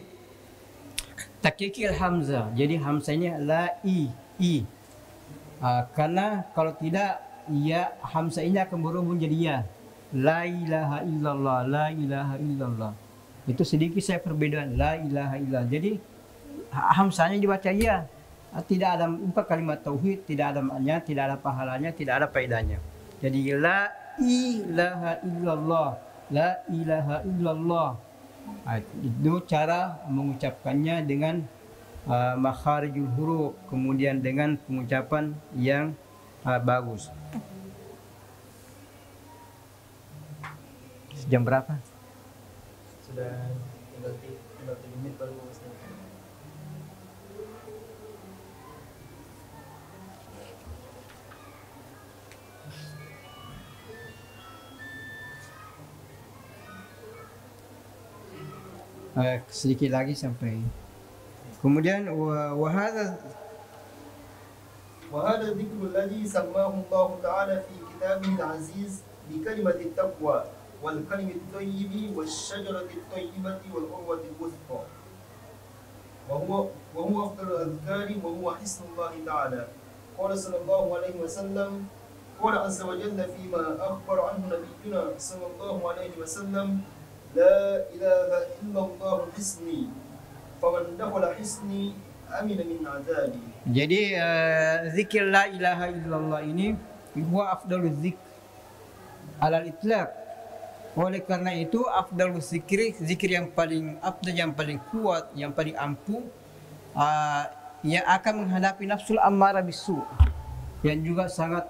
takkikil hamzah. Jadi hamzahnya la i. Karena kalau tidak ya hamzah ini akan berubah menjadi ya. La ilaha illallah, la ilaha illallah. Itu sedikit saya perbedaan, la ilaha illallah. Jadi hamzahnya dibaca ya. Tidak ada, bukan kalimat tauhid, tidak ada maknanya, tidak ada pahalanya, tidak ada faedahnya. Jadi la ilaha illallah, la ilaha illallah. Itu cara mengucapkannya dengan makharijul huruf, kemudian dengan pengucapan yang bagus. Jam berapa? Sudah tinggal 3 menit baru selesai. Sedikit lagi sampai. Kemudian wahada الذكر الذي سماه الله تعالى في كتابه العزيز بكلمة التقوى والكلم الطيب والشجرة الطيبة والعروة الوثقى، وهو أفضل الأذكار وهو حسن الله تعالى. قال صلى الله عليه وسلم، قال عز وجل فيما أخبر عنه نبينا صلى الله عليه وسلم: لا إله إلا الله حسني، فمن دخل حسني أمن من عذابي. Jadi zikir la ilaha illallah ini huwa afdalul zikr alal itlaq. Oleh karena itu afdalul zikri, zikir yang paling afdal, yang paling kuat, yang paling ampuh, yang akan menghadapi nafsul ammarah bisu, yang juga sangat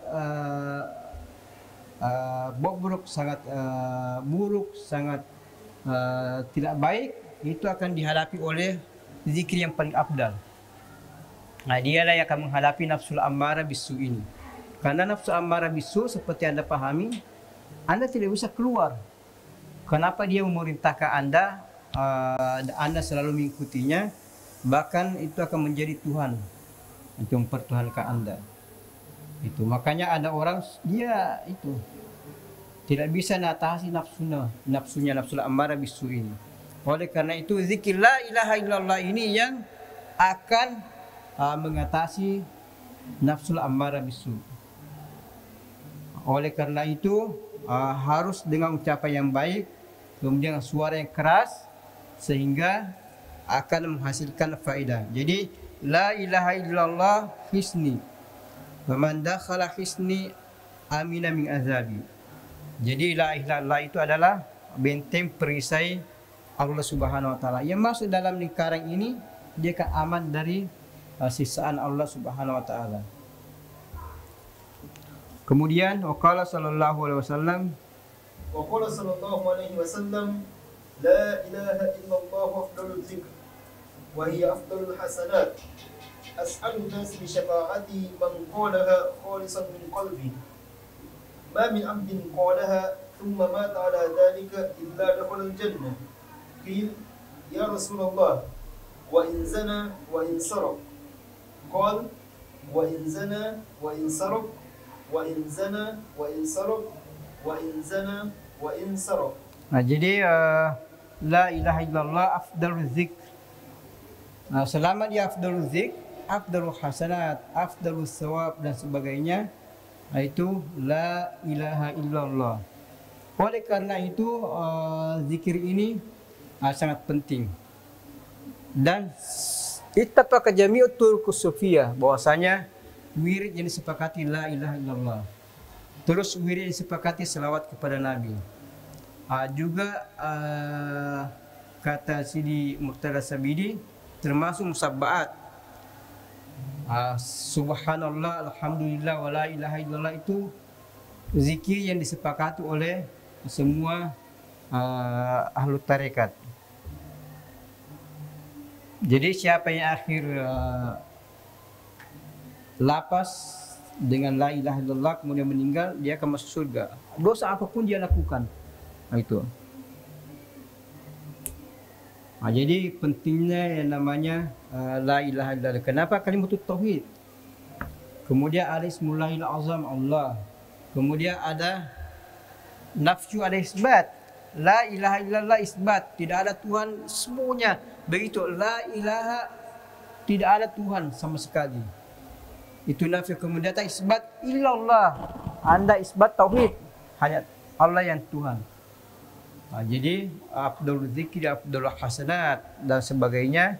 bobrok, sangat buruk, sangat tidak baik, itu akan dihadapi oleh zikir yang paling afdal. Nah, dialah yang akan menghadapi nafsul ammarah bisu ini. Karena nafsul ammarah bisu seperti Anda pahami, Anda tidak bisa keluar. Kenapa dia memerintahkan Anda, Anda selalu mengikutinya, bahkan itu akan menjadi Tuhan untuk mempertuhankan Anda. Itu makanya ada orang dia itu tidak bisa mengatasi nafsunya nafsul ammarah bisu ini. Oleh karena itu zikir la ilaha illallah ini yang akan mengatasi nafsul ammarah bisu. Oleh karena itu harus dengan ucapan yang baik, kemudian suara yang keras, sehingga akan menghasilkan faedah. Jadi la ilaha illallah hisni, faman dakhala hisni amina min azabi. Jadi la ilaha illallah itu adalah benteng perisai Allah Subhanahu wa taala. Yang masuk dalam lingkaran ini dia akan aman dari sisaan Allah Subhanahu wa taala. Kemudian waqala sallallahu alaihi wasallam, وقال صلى الله عليه وسلم: لا إله إلا الله أفضل الذكر وهي أفضل الحسنات، أسأل الناس بشفاعتي من قالها خالصا من قلبه، ما من عبد قالها ثم مات على ذلك إلا دخل الجنة. قيل: يا رسول الله وإن زنى وإن سرق؟ قال: وإن زنى وإن سرق وإن زنى وإن سرق وإن زنى وإن سرق. Nah, jadi la ilaha illallah afdalul dzikr. Nah, selama dia afdalul dzikr, afdalul hasanat, afdalul thawab dan sebagainya, nah, itu la ilaha illallah. Oleh karena itu zikir ini sangat penting. Dan ittafaqa jami'ut turuqus sufiyah, bahwasanya wirid yang disepakati la ilaha illallah. Terus wirid yang disepakati selawat kepada Nabi. Juga kata Sidi Murtada Sabidi termasuk musabbaat. Subhanallah, alhamdulillah, wa la ilaha illallah itu zikir yang disepakati oleh semua ahlu tarekat. Jadi siapa yang akhir lapas dengan la ilaha illallah kemudian meninggal, dia akan masuk surga. Dosa apapun dia lakukan. Nah, itu. Nah, jadi pentingnya yang namanya la ilaha illallah. Kenapa kalimat tauhid? Kemudian ada ismullahil azam Allah. Kemudian ada nafsu, ada isbat. La ilaha illallah isbat, tidak ada Tuhan semuanya. Begitu la ilaha, tidak ada Tuhan sama sekali. Itu nafsu. Kemudian ada isbat illallah. Anda isbat tauhid, hanya Allah yang Tuhan. Nah, jadi afdalul dzikri, afdalul hasanat dan sebagainya.